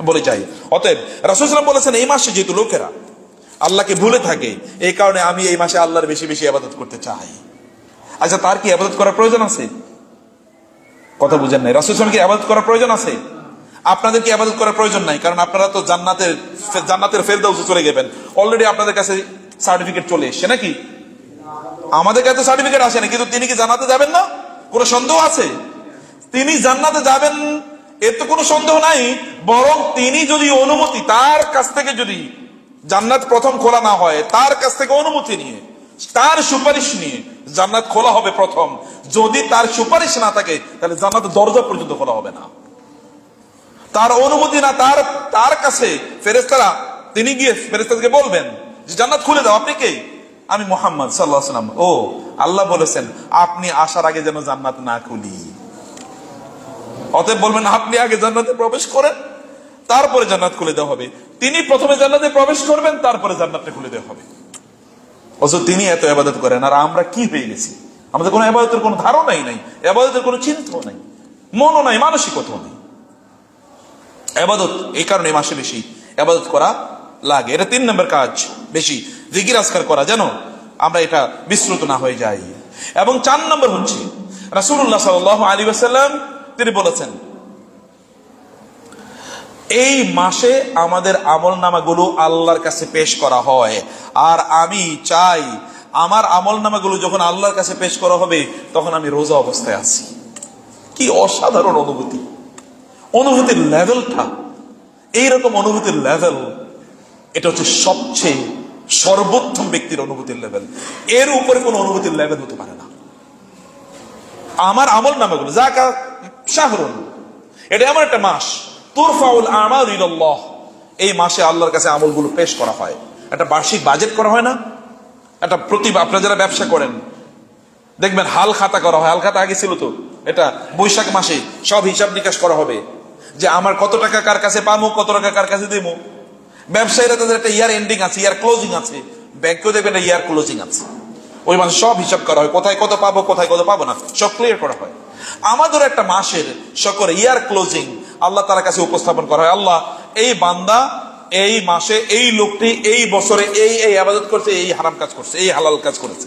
বলে যাই। অতএব রাসূল সাল্লাল্লাহু আলাইহি ওয়াসাল্লাম বলেছেন এই মাসে যেহেতু লোকেরা আল্লাহকে ভুলে থাকে, এই কারণে আমি এই মাসে আল্লাহর বেশি বেশি ইবাদত করতে চাই। আচ্ছা, তার কি ইবাদত করার প্রয়োজন আছে? কথা বুঝেন নাই। রাসূল সাল্লাল্লাহু আলাইহি ওয়াসাল্লাম কি ইবাদত করার প্রয়োজন আছে? আপনাদের কি ইবাদত করার প্রয়োজন নাই? কারণ আপনারা তো জান্নাতের ফেরদাউসে চলে গেবেন, অলরেডি আপনাদের কাছে সার্টিফিকেট চলে এসেছে নাকি? আমাদের কাছে সার্টিফিকেট আসে না, কিন্তু তিনি কি জান্নাতে যাবেন না? কোনো সন্দেহ আছে? তিনি জান্নাতে যাবেন এর তো কোনো সন্দেহ নাই, বরং তিনি যদি অনুমতি, তার কাছ থেকে যদি জান্নাত প্রথম খোলা না হয়, তার কাছ থেকে অনুমতি নিয়ে, তার সুপারিশ নিয়ে জান্নাত খোলা হবে প্রথম। যদি তার সুপারিশ না থাকে তাহলে জান্নাতের দরজা পর্যন্ত খোলা হবে না। তার অনুমতি না, তার কাছে ফেরেশতারা, তিনি গিয়ে ফেরেশতাদেরকে বলবেন যে জান্নাত খুলে দাও। আপনি কে? আমি মুহাম্মদ সাল্লাল্লাহু আলাইহি ওয়াসাল্লাম। ও, আল্লাহ বলেছেন আপনি আসার আগে যেন জান্নাত না খুলি। অতএব বলবেন আপনি আগে জান্নাতে প্রবেশ করেন, তারপরে জান্নাত খুলে দেওয়া হবে। তিনি প্রথমে জান্নাতে প্রবেশ করবেন, তারপরে জান্নাতটা খুলে দেওয়া হবে। অথচ তিনি এত ইবাদত করেন, আর আমরা কি হয়ে গেছি? আমাদের কোনো ইবাদতের কোনো ধারণাই নাই, ইবাদতের কোনো চিন্তাও নাই, মনও নাই, মানসিকতাও নাই। ইবাদত এই কারণে মাসে বেশি ইবাদত করা লাগে। এটা 3 নম্বর কাজ, বেশি জিকির আজকার করা, যেন আমরা এটা বিস্মৃত না হয়ে যাই। এবং 4 নম্বর হচ্ছে রাসূলুল্লাহ সাল্লাল্লাহু আলাইহি ওয়াসাল্লাম তিনি বলেছেন এই মাসে আমাদের আমলনামাগুলো আল্লাহর কাছে পেশ করা হয়, আর আমি চাই আমার আমলনামাগুলো যখন আল্লাহর কাছে পেশ করা হবে তখন আমি রোজা অবস্থায় আছি। কি অসাধারণ অনুভূতি! অনুভূতির লেভেলটা, এইরকম অনুভূতির লেভেল, এটা হচ্ছে সবচেয়ে সর্বোত্তম ব্যক্তির অনুভূতির লেভেল। এর উপরে কোন অনুভূতির লেভেল হতে পারে না। আমার আমলনামাগুলো যাকা শাহরুন, এটা এমন একটা মাস, তুরফাউল আমালু ইলাল্লাহ, এই মাসে আল্লাহর কাছে আমলগুলো পেশ করা হয়। একটা বার্ষিক বাজেট করা হয় না? একটা আপনারা যারা ব্যবসা করেন দেখবেন হাল খাতা করা হয়। হাল খাতা আগে ছিল তো, এটা বৈশাখ মাসে সব হিসাব নিকাশ করা হবে যে আমার কত টাকা কার কাছে পাবো, কত টাকা কার কাছে দেবো। ব্যবসায়ীরা তাদের একটা ইয়ার এন্ডিং আছে, ইয়ার ক্লোজিং আছে, ব্যাংকেও দেখবেন একটা ইয়ার ক্লোজিং আছে। ওই মাসে সব হিসাব করা হয়, কোথায় কত পাবো, কোথায় কত পাবো না, সব ক্লিয়ার করা হয়। আমাদের একটা মাসের সকল ইয়ার ক্লোজিং আল্লাহ তাআলার কাছে উপস্থাপন করা হয়। আল্লাহ, এই বান্দা এই মাসে, এই লোকটি এই বছরে এই ইবাদত করছে, এই হারাম কাজ করছে, এই হালাল কাজ করেছে,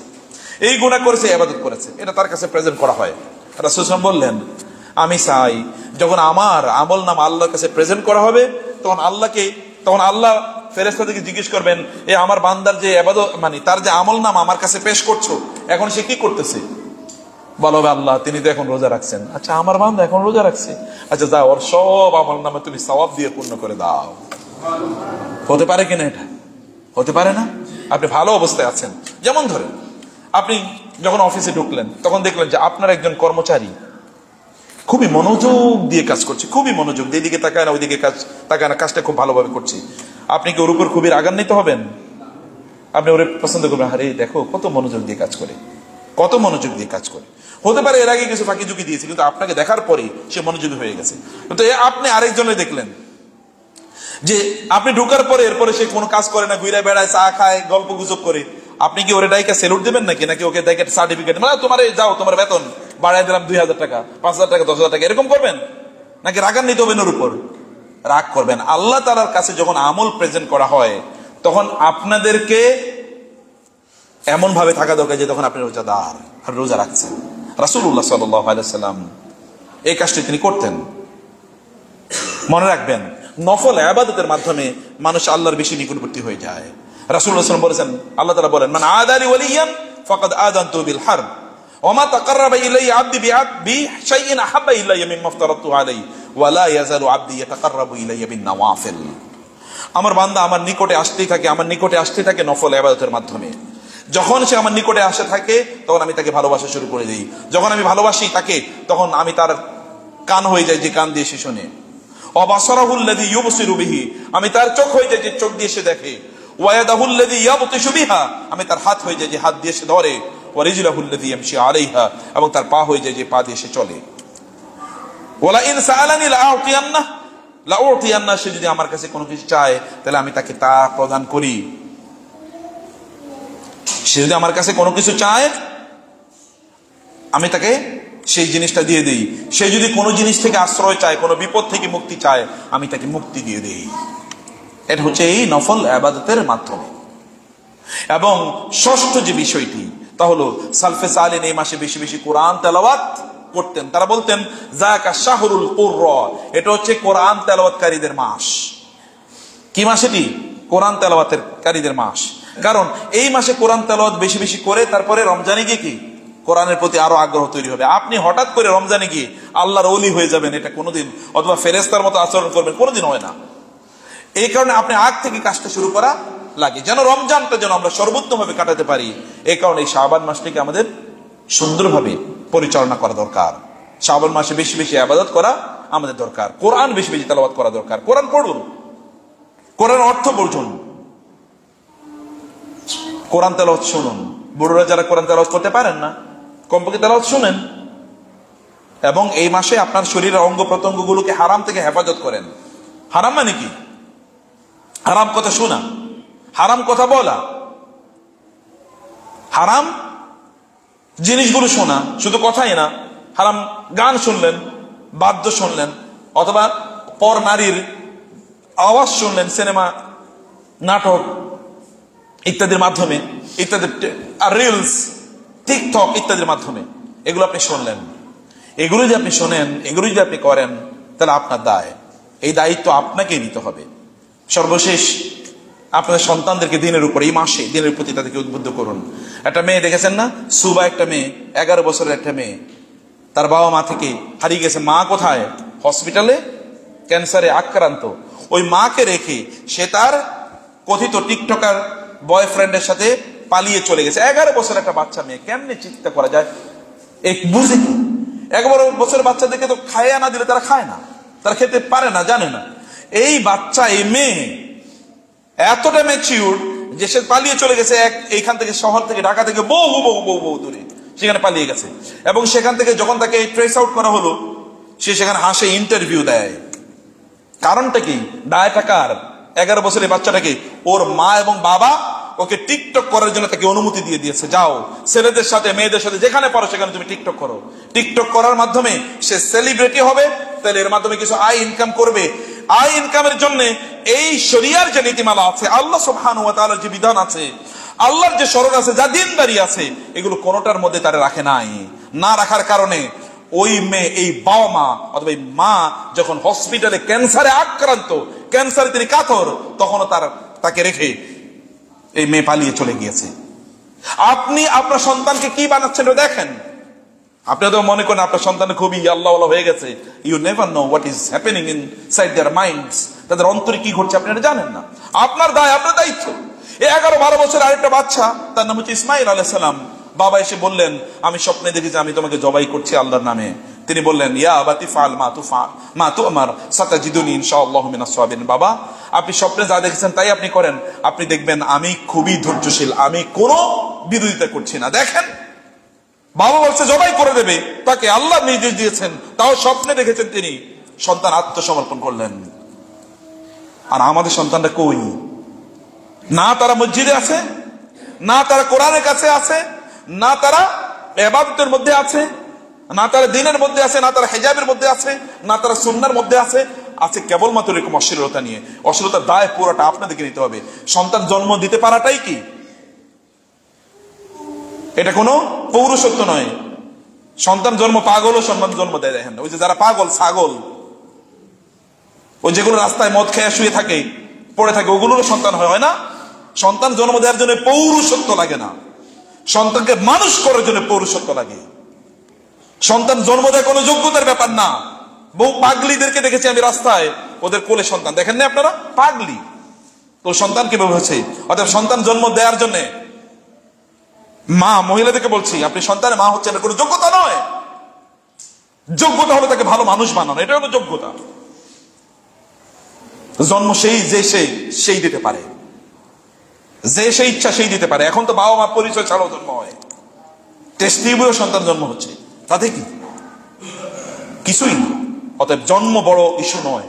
এই গুনাহ করেছে, ইবাদত করেছে, এটা তার কাছে প্রেজেন্ট করা হয়। রাসূল সাল্লাল্লাহু আলাইহি ওয়াসাল্লাম বললেন আমি চাই যখন আমার আমলনামা আল্লাহর কাছে প্রেজেন্ট করা হবে তখন আল্লাহ ফেরেশতাদেরকে জিজ্ঞেস করবেন, এ আমার বান্দার যে ইবাদত, মানে তার যে আমলনামা আমার কাছে পেশ করছো, এখন সে কি করতেছে? বলা হবে আল্লাহ তিনি তো এখন রোজা রাখছেন। আচ্ছা, আমার বান্দা এখন রোজা রাখছে, আচ্ছা যাও ওর সব আমলনামা তুমি সওয়াব দিয়ে পূর্ণ করে দাও। হতে পারে কিনা? এটা হতে পারে না। আপনি ভালো অবস্থায় আছেন, যেমন ধরেন আপনি যখন অফিসে ঢুকলেন তখন দেখলেন যে আপনার একজন কর্মচারী খুবই মনোযোগ দিয়ে কাজ করছে, খুবই মনোযোগ দিয়ে, এদিকে তাকায় না ওইদিকে তাকায় না, কাজটা খুব ভালোভাবে করছে। আপনি কি ওর উপর খুবই রাগান্বিত হবেন? আপনি ওরে পছন্দ করবেন, আরে দেখো কত মনোযোগ দিয়ে কাজ করে, কত মনোযোগ দিয়ে কাজ করে। হতে পারে এর আগে কিছু ফাঁকি ঝুঁকি দিয়েছে, কিন্তু আপনাকে দেখার পরে সে মনোযোগী হয়ে গেছে। কিন্তু আপনি আরেকজনে দেখলেন যে আপনি ঢোকার পরে এরপরে সে কোনো কাজ করে না, ঘুরে বেড়ায়, চা খায়, গল্প গুজব করে। আপনি কি ওরে ডাইকা সেলুট দেবেন নাকি ওকে ডাইকা সার্টিফিকেট, মানে তোমার যাও তোমার বেতন বাড়াই দিলাম 2000 টাকা, 5000 টাকা, 10,000 টাকা, এরকম করবেন? নাকি রাগান্বিত হবেন ওর উপর? রাগ করবেন। আল্লাহ তাআলার কাছে যখন আমল প্রেজেন্ট করা হয় তখন আপনাদেরকে এমন ভাবে থাকা দরকার যে তখন আপনি রোজাদার আর রোজা রাখছেন। রাসূলুল্লাহ সাল্লাল্লাহু আলাইহি ওয়াসাল্লাম এই কাজটি তিনি করতেন। মনে রাখবেন, নফল ইবাদতের মাধ্যমে মানুষ আল্লাহর বেশি নিকটবর্তী হয়ে যায়। রাসূলুল্লাহ সাল্লাল্লাহু আলাইহি ওয়াসাল্লাম বলেছেন, আল্লাহ তাআলা বলেন, মান আদালি ওয়ালিয়ান ফাকাদ আযানতু বিল হারব ওয়া মা তাকাররাবা ইলাইয়া আবদি বিশাইইন আহাব্বা ইলাইয়া মিম্মা আফতারাতু আলাইহি ওয়া লা ইয়াজালু আবদি ইয়াতাকাররাবু ইলাইয়া বিন নওয়াফিল। আমার বান্দা আমার নিকটে আসতেই থাকে নফল ইবাদতের মাধ্যমে। যখন সে আমার নিকটে আসে থাকে তখন আমি তাকে ভালোবাসা শুরু করে দিই। যখন আমি ভালোবাসি তাকে তখন আমি তার কান হয়ে যাই যে কান দিয়ে সে শোনে। অবাসরাহুল্লাযী ইউবসিরু বিহি, আমি তার চোখ হয়ে যাই যে চোখ দিয়ে সে দেখে। ওয়ায়াদাহুল্লাযী ইয়াবতিশু বিহা, আমি তার হাত হয়ে যাই যে হাত দিয়ে সে ধরে। ওয়া রিজলাহুল্লাযী ইয়ামশি আলাইহা, এবং তার পা হয়ে যায় যে পা দিয়ে সে চলে। ওয়ালা ইন সাআলানি লাউতিয়ান্না, সে যদি আমার কাছে কোনো কিছু চায় তাহলে আমি তাকে তা প্রদান করি। সে যদি আমার কাছে কোনো কিছু চায় আমি তাকে সেই জিনিসটা দিয়ে দেই। সে যদি কোনো জিনিস থেকে আশ্রয় চায়, কোনো বিপদ থেকে মুক্তি চায়, আমি তাকে মুক্তি দিয়ে দেই। এটা হচ্ছে এই নফল ইবাদতের মাধ্যমে। এবং ষষ্ঠ যে বিষয়টি তা হলো সালফে সালেহিন এই মাসে বেশি বেশি কোরআন তেলাওয়াত করতেন। তারা বলতেন যাকা শাহরুল কুররা, এটা হচ্ছে কোরআন তেলাওয়াতকারীদের মাস। কি মাস এটি? কোরআন তেলাওয়াতকারীদের মাস। কারণ এই মাসে কোরআন তেলাওয়াত বেশি বেশি করে তারপরে রমজানে গিয়ে কি কোরআনের প্রতি আরো আগ্রহ তৈরি হবে। আপনি হঠাৎ করে রমজানে গিয়ে আল্লাহর ওলি হয়ে যাবেন, এটা কোনোদিন, অথবা ফেরেশতার মতো আচরণ করবেন, কোনোদিন হয় না। এই কারণে আপনি আগ থেকে কাজটা শুরু করা লাগে, যেন রমজানটা যেন আমরা সর্বোত্তম ভাবে কাটাতে পারি। এই কারণে এই শাবান মাসটিকে আমাদের সুন্দরভাবে পরিচালনা করা দরকার। শাবান মাসে বেশি বেশি ইবাদত করা আমাদের দরকার, কোরআন বেশি বেশি তেলাওয়াত করা দরকার। কোরআন পড়ুন, কোরআন অর্থ বুঝুন, কোরআন তেলাওয়াত শুনুন। বুড়োরা যারা কোরআন তেলাওয়াত করতে পারেন না, কমপক্ষে তেলাওয়াত শুনেন। এবং এই মাসে আপনার শরীরের অঙ্গ প্রত্যঙ্গ গুলোকে হারাম থেকে হেফাজত করেন। হারাম মানে কি? হারাম কথা শোনা, হারাম কথা বলা, হারাম জিনিসগুলো শোনা, শুধু কথাই না, হারাম গান শুনলেন, বাদ্য শুনলেন, অথবা পর নারীর আওয়াজ শুনলেন, সিনেমা, নাটক ইত্যাদির মাধ্যমে, ইত্যাদি, আর রিলস, টিকটক ইত্যাদির মাধ্যমে এগুলো আপনি শুনলেন। এগুলো যদি আপনি শোনেন, এগুলো যদি আপনি করেন, তাহলে আপনার দায়, এই দায়িত্ব আপনাকে নিতে হবে। সর্বশেষ আপনাদের সন্তানদেরকে দিনের উপর, এই মাসে দিনের প্রতি তাদেরকে উদ্বুদ্ধ করুন। একটা মেয়ে দেখেছেন না, সুবা, একটা মেয়ে, 11 বছরের একটা মেয়ে, তার বাবা মা থেকে হারিয়ে গেছে। মা কোথায়? হসপিটালে, ক্যান্সারে আক্রান্ত। ওই মাকে রেখে সে তার কথিত টিকটকার বয়ফ্রেন্ডের সাথে পালিয়ে চলে গেছে। 11 বছরের একটা বাচ্চা মেয়ে, কেমনে চিন্তা করা যায়? এক বুঝে কি? 11 বছরের বাচ্চাদেরকে তো খাইয়া না দিলে তারা খায় না, তারা খেতে পারে না, জানে না। এই বাচ্চা, এই মেয়ে এতটা ম্যাচিউর যে সে পালিয়ে চলে গেছে এইখান থেকে, শহর থেকে, ঢাকা থেকে বহু বহু বহু বহু দূরে সেখানে পালিয়ে গেছে। এবং সেখান থেকে যখন তাকে ট্রেস আউট করা হলো, সে সেখানে হাসে ইন্টারভিউ দেয়। কারণটা কি? দায়টা কার? 11 বছরের বাচ্চাটাকে। ওর মা এবং বাবা ওকে টিকটক করার জন্য তাকে অনুমতি দিয়ে দিয়েছে, যাও ছেলেদের সাথে, মেয়েদের সাথে, যেখানে পারো সেখানে তুমি টিকটক করো। টিকটক করার মাধ্যমে সে সেলিব্রিটি হবে, তাহলে এর মাধ্যমে কিছু আয় ইনকাম করবে। আয় ইনকামের জন্য এই শরিয়ার যে নীতিমালা আছে, আল্লাহ সুবহানাহু ওয়া তাআলার যে বিধান আছে, আল্লাহর যে শরণ আছে, যা দিনদারি আছে, এগুলো কোনোটার মধ্যে তারা রাখে নাই। না রাখার কারণে ওই মেয়ে, এই বাবা মা অথবা এই মা যখন হসপিটালে ক্যান্সারে আক্রান্ত, ক্যান্সারে তিনি কাতর, তখনও তাকে রেখে এই মেয়ে পালিয়ে চলে গিয়েছে। আপনি আপনার সন্তানকে কি বানাচ্ছেন দেখেন। আপনি তো মনে করেন আপনার সন্তান খুবই আল্লাহ হয়ে গেছে। You never know what is happening inside their minds. তাদের অন্তরে কি ঘটছে আপনি এটা জানেন না। আপনার দায়, আপনার দায়িত্ব। এই 11-12 বছর আরেকটা বাচ্চা, তার নাম হচ্ছে ইসমাইল আলাইহিস সালাম। বাবা এসে বললেন, আমি স্বপ্নে দেখেছি আমি তোমাকে জবাই করছি আল্লাহর নামে। তিনি বললেন, ইয়া আবাতি ফাল মা তুমার সাতাজিদুনি ইনশাআল্লাহু মিনাস সাবিরিন। বাবা, আপনি স্বপ্নে যা দেখেছেন তাই আপনি করেন, আপনি দেখবেন আমি খুবই ধৈর্যশীল, আমি কোনো বিরোধিতা করছি না। দেখেন, বাবা বলছে জবাই করে দেবে, তাকে আল্লাহ নির্দেশ দিয়েছেন, তাও স্বপ্নে দেখেছেন তিনি। সন্তান আত্মসমর্পণ করলেন। আর আমাদের সন্তানরা কই? না তারা মসজিদে আছে, না তারা কোরআনের কাছে আছে, না তারা ইবাদতের মধ্যে আছে, না তারা দ্বীনের মধ্যে আছে, না তারা হিজাবের মধ্যে আছে, না তারা সুন্নাহর মধ্যে আছে কেবলমাত্র এরকম অশ্লীলতা নিয়ে। অশ্লীলতার দায় পুরোটা আপনাদেরকে নিতে হবে। সন্তান জন্ম দিতে পারাটাই কি? এটা কোনো পৌরুষত্ব নয়। সন্তান জন্ম, পাগলও সন্তান জন্ম দেয়। দেখেন, ওই যে যারা পাগল, ছাগল, ওই যেগুলো রাস্তায় মদ খেয়ে শুয়ে থাকে, পড়ে থাকে, ওগুলোরও সন্তান হয় না। সন্তান জন্ম দেওয়ার জন্য পৌরুষত্ব লাগে না, সন্তানকে মানুষ করার জন্য পৌরুষত্ব লাগে। সন্তান জন্ম দেয় কোনো যোগ্যতার ব্যাপার না। বহু পাগলিদেরকে দেখেছি আমি রাস্তায়, ওদের কোলে সন্তান। দেখেন না আপনারা? পাগলি তো সন্তান কিভাবে হচ্ছে? অর্থাৎ সন্তান জন্ম দেওয়ার জন্য মা, মহিলাদেরকে বলছি, আপনি সন্তানের মা হচ্ছেন, কোনো যোগ্যতা নয়। যোগ্যতা হলো তাকে ভালো মানুষ বানানো, এটা হলো যোগ্যতা। জন্ম সেই দিতে পারে, যে সেই ইচ্ছা সেই দিতে পারে। এখন তো বাবা মা পরিচয় ছাড়াও জন্ম হয়। টেস্ট টিউবেও সন্তান জন্ম হচ্ছে, তাতে কি? কিছুই না। অতএব জন্ম বড় ইস্যু নয়,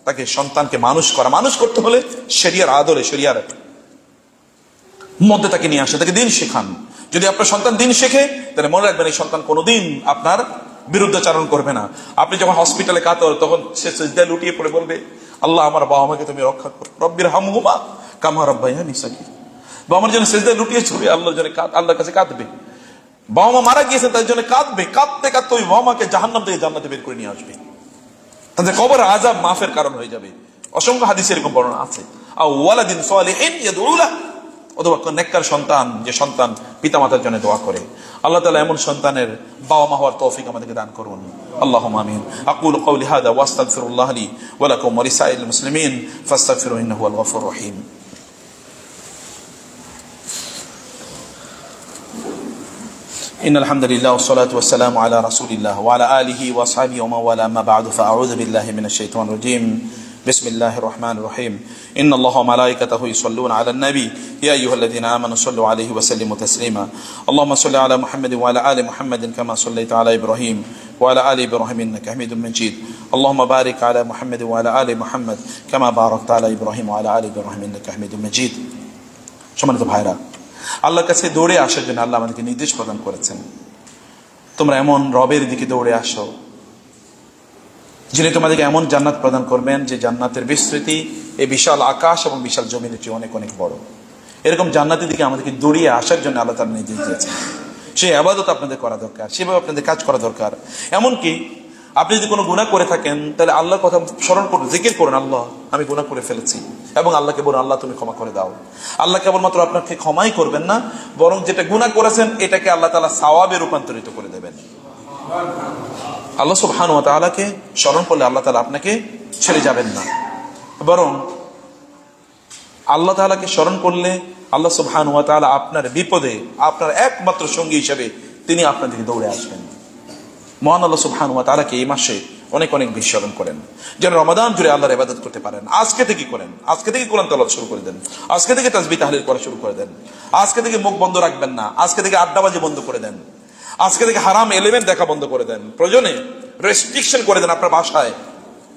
তাকে সন্তানকে মানুষ করা, মানুষ করতে হলে শরিয়ার আদলে, শরিয়ার মধ্যে তাকে নিয়ে আসে, তাকে দিন শেখান। যদি আপনার সন্তান দিন শেখে, তাহলে মনে রাখবেন এই সন্তান কোনোদিন আপনার বিরুদ্ধাচারণ করবে না। আপনি যখন হসপিটালে কাতর, তখন সে সিজদায় লুটিয়ে পড়ে বলবে, আল্লাহ আমার বাবা মাকে তুমি রক্ষা করো, রব্বির হামহুমা কামা রাব্বায়ানি সাগীরা। বাবা মার জন্য সিজদায় লুটিয়ে ছবি আল্লাহর জন্য আল্লাহর কাছে কাঁদবে। বাবা মা মারা গিয়েছে, তার জন্য কাঁদবে, কাঁদতে কাঁদতে ওই বাবা মাকে জাহান্নাম থেকে জান্নাতে বের করে নিয়ে আসবে, তাদের কবর আযাব মাফের কারণ হয়ে যাবে। অসংখ্য হাদিসে এরকম বর্ণনা আছে। আও ওয়ালাদিন সালিহিন ইয়াদউ লাহু, অথবা নেককার সন্তান, যে সন্তান পিতামাতার জন্য দোয়া করে। আল্লাহ তাআলা এমন সন্তানের বাবা মা হওয়ার তৌফিক আমাদেরকে দান করুন। আল্লাহুম্মা আমিন। আকুলু কওলি হাযা ওয়া আস্তাগফিরুল্লাহ লি ওয়া লাকুম ওয়া লিসাইরিল মুসলিমিন ফাস্তাগফিরুহু ইন্নাহু হুয়াল গফুরুর রহিম। إن الحمد لله والصلاة والسلام على رسول الله وعلى آله وأصحابه ومن والاه، أما بعد فأعوذ بالله من الشيطان الرجيم. بسم الله الرحمن الرحيم. إن الله وملائكته يصلون على النبي يا أيها الذين آمنوا صلوا عليه وسلموا تسليما. اللهم صل على محمد وعلى آل محمد كما صليت على إبراهيم وعلى آل إبراهيم إنك حميد مجيد. اللهم بارك على محمد وعلى آل محمد كما باركت على إبراهيم وعلى آل إبراهيم إنك حميد مجيد. সম্মানিত ভাইরা, আল্লাহর কাছে দৌড়ে আসার জন্য আল্লাহ আমাদেরকে নির্দেশ প্রদান করেছেন। তোমরা এমন রবের দিকে দৌড়ে আসো যিনি তোমাদেরকে এমন জান্নাত প্রদান করবেন যে জান্নাতের বিস্তৃতি এই বিশাল আকাশ এবং বিশাল জমিনের চেয়ে অনেক অনেক বড়। এরকম জান্নাতের দিকে আমাদেরকে দৌড়িয়ে আসার জন্য আল্লাহ তাআলা নির্দেশ দিয়েছেন। সেই ইবাদত আপনাদের করা দরকার, সেভাবে আপনাদের কাজ করা দরকার। এমনকি আপনি যদি কোনো গুনাহ করে থাকেন, তাহলে আল্লাহর কথা স্মরণ করুন, জিকির করুন, আল্লাহ আমি গুনাহ করে ফেলেছি, এবং আল্লাহকে বলুন আল্লাহ তুমি ক্ষমা করে দাও। আল্লাহ কেবলমাত্র আপনাকে ক্ষমাই করবেন না, বরং যেটা গুনাহ করেছেন এটাকে আল্লাহ তাআলা সওয়াবে রূপান্তরিত করে দেবেন। আল্লাহ সুবহানাহু ওয়া তাআলাকে স্মরণ করলে আল্লাহ তাআলা আপনাকে ছেড়ে যাবেন না, বরং আল্লাহ তাআলাকে স্মরণ করলে আল্লাহ সুবহানাহু ওয়া তাআলা আপনার বিপদে আপনার একমাত্র সঙ্গী হিসেবে তিনি আপনার দিকে দৌড়ে আসবেন। মহান আল্লাহ সুবহানাহু ওয়া তাআলাকে এই মাসে অনেক অনেক বেশি স্মরণ করেন, যেন রমাদান জুড়ে আল্লাহর ইবাদত করতে পারেন। আজকে থেকে করেন, আজকে থেকে কোরআন তেলাওয়াত শুরু করে দেন, আজকে থেকে তাসবিহ তাহলিল করা শুরু করে দেন, আজকে থেকে মুখ বন্ধ রাখবেন না, আজকে থেকে আড্ডাবাজি বন্ধ করে দেন, আজকে থেকে হারাম এলিমেন্ট দেখা বন্ধ করে দেন। প্রয়োজনে রেস্ট্রিকশন করে দেন আপনার বাসায়,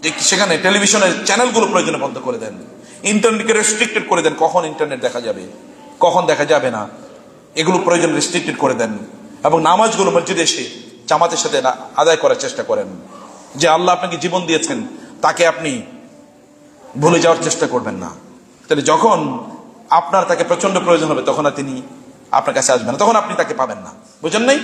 যে সেখানে টেলিভিশনের চ্যানেলগুলো প্রয়োজনে বন্ধ করে দেন। ইন্টারনেটকে রেস্ট্রিক্টেড করে দেন, কখন ইন্টারনেট দেখা যাবে, কখন দেখা যাবে না, এগুলো প্রয়োজন রেস্ট্রিক্টেড করে দেন। এবং নামাজগুলো মসজিদে এসে জামাতের সাথে আদায় করার চেষ্টা করেন। যে আল্লাহ আপনাকে জীবন দিয়েছেন তাকে আপনি ভুলে যাওয়ার চেষ্টা করবেন না। তাহলে যখন আপনার তাকে প্রচন্ড প্রয়োজন হবে, তখন আর তিনি আপনার কাছে আসবেন না, তখন আপনি তাকে পাবেন না। বুঝেন নাই?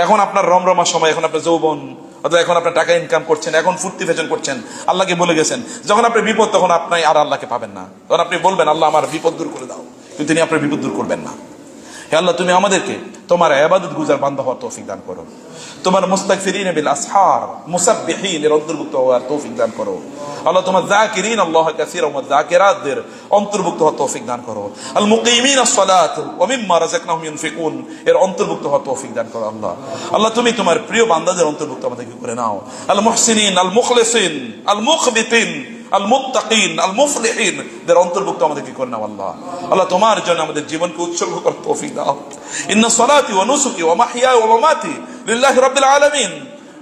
এখন আপনার রমরমা সময়, এখন আপনার যৌবন, অথবা এখন আপনার টাকা ইনকাম করছেন, এখন ফুর্তি ফেশন করছেন, আল্লাহকে বলে গেছেন। যখন আপনার বিপদ, তখন আপনি আর আল্লাহকে পাবেন না। তখন আপনি বলবেন আল্লাহ আমার বিপদ দূর করে দাও, কিন্তু তিনি আপনার বিপদ দূর করবেন না। হে আল্লাহ, তুমি আমাদেরকে তোমার ইবাদত গুজার বান্দা হওয়ার তৌফিক দান করো। তোমার মুস্তাগফিরিন বিল আসহার মুসাব্বিহিন এর অন্তর্ভুক্ত হওয়ার তৌফিক দান করো। আল্লাহ তোমার যাকিরিন আল্লাহ কাসীরা ওয়া যাকিরাতদের অন্তর্ভুক্ত হওয়ার তৌফিক দান করো। আল মুকিমিন আস-সালাত ওয়া মিম্মা রাযাকনাহুম ইউনফিকুন এর অন্তর্ভুক্ত হওয়ার তৌফিক দান করো। আল্লাহ আল্লাহ তুমি তোমার প্রিয় বান্দাদের অন্তর্ভুক্ত আমাদেরকে করে নাও। আল মুহসিনিন আল মুখলিসিন আল মুখবিতিন আল মুত্তাকিন আল মুফলিহিন দের অন্তর্ভুক্ত আমাদেরকে করে নাও। আল্লাহ আল্লাহ তোমার জন্য আমাদের জীবনকে উৎসর্গ করার তৌফিক দাও। ইন্না সলাতি ওয়া নুসুকি ওয়া মাহইয়ায়া ওয়া মামাতি লিল্লাহি রাব্বিল আলামিন,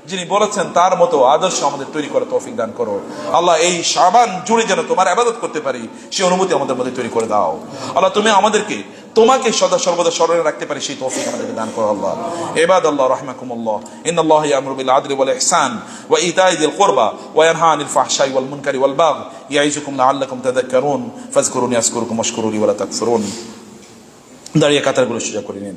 যিনি বলেছেন তার মতো আদর্শ আমাদের তৈরি করার তৌফিক দান করো। আল্লাহ এই শাবান জুড়ে যেন তোমার ইবাদত করতে পারি, সেই অনুমতি আমাদের মধ্যে তৈরি করে দাও। আল্লাহ তুমি আমাদেরকে তোমাকে সদা সর্বদা স্মরণে রাখতে পারি, সেই তৌফিক আমাদেরকে দান করো। আল্লাহ ইবাদাল্লাহ রাহমাকুমুল্লাহ, ইন্নাল্লাহা ইয়া'মুরু বিল আদলি ওয়াল ইহসান ওয়া ইতা'i যিল কুরবা ওয়া ইয়ানহা আনিল ফাহশাই ওয়াল মুনকারি ওয়াল বাগই ইয়া'iযুকুম লা'আল্লাকুম তাযাক্কারুন ফাযকুরুনি আযকুরুকুম ওয়াশকুরু লি ওয়া লা তাকফুরুন। দাঁড়িয়ে কাতারগুলো সোজা করে নিন।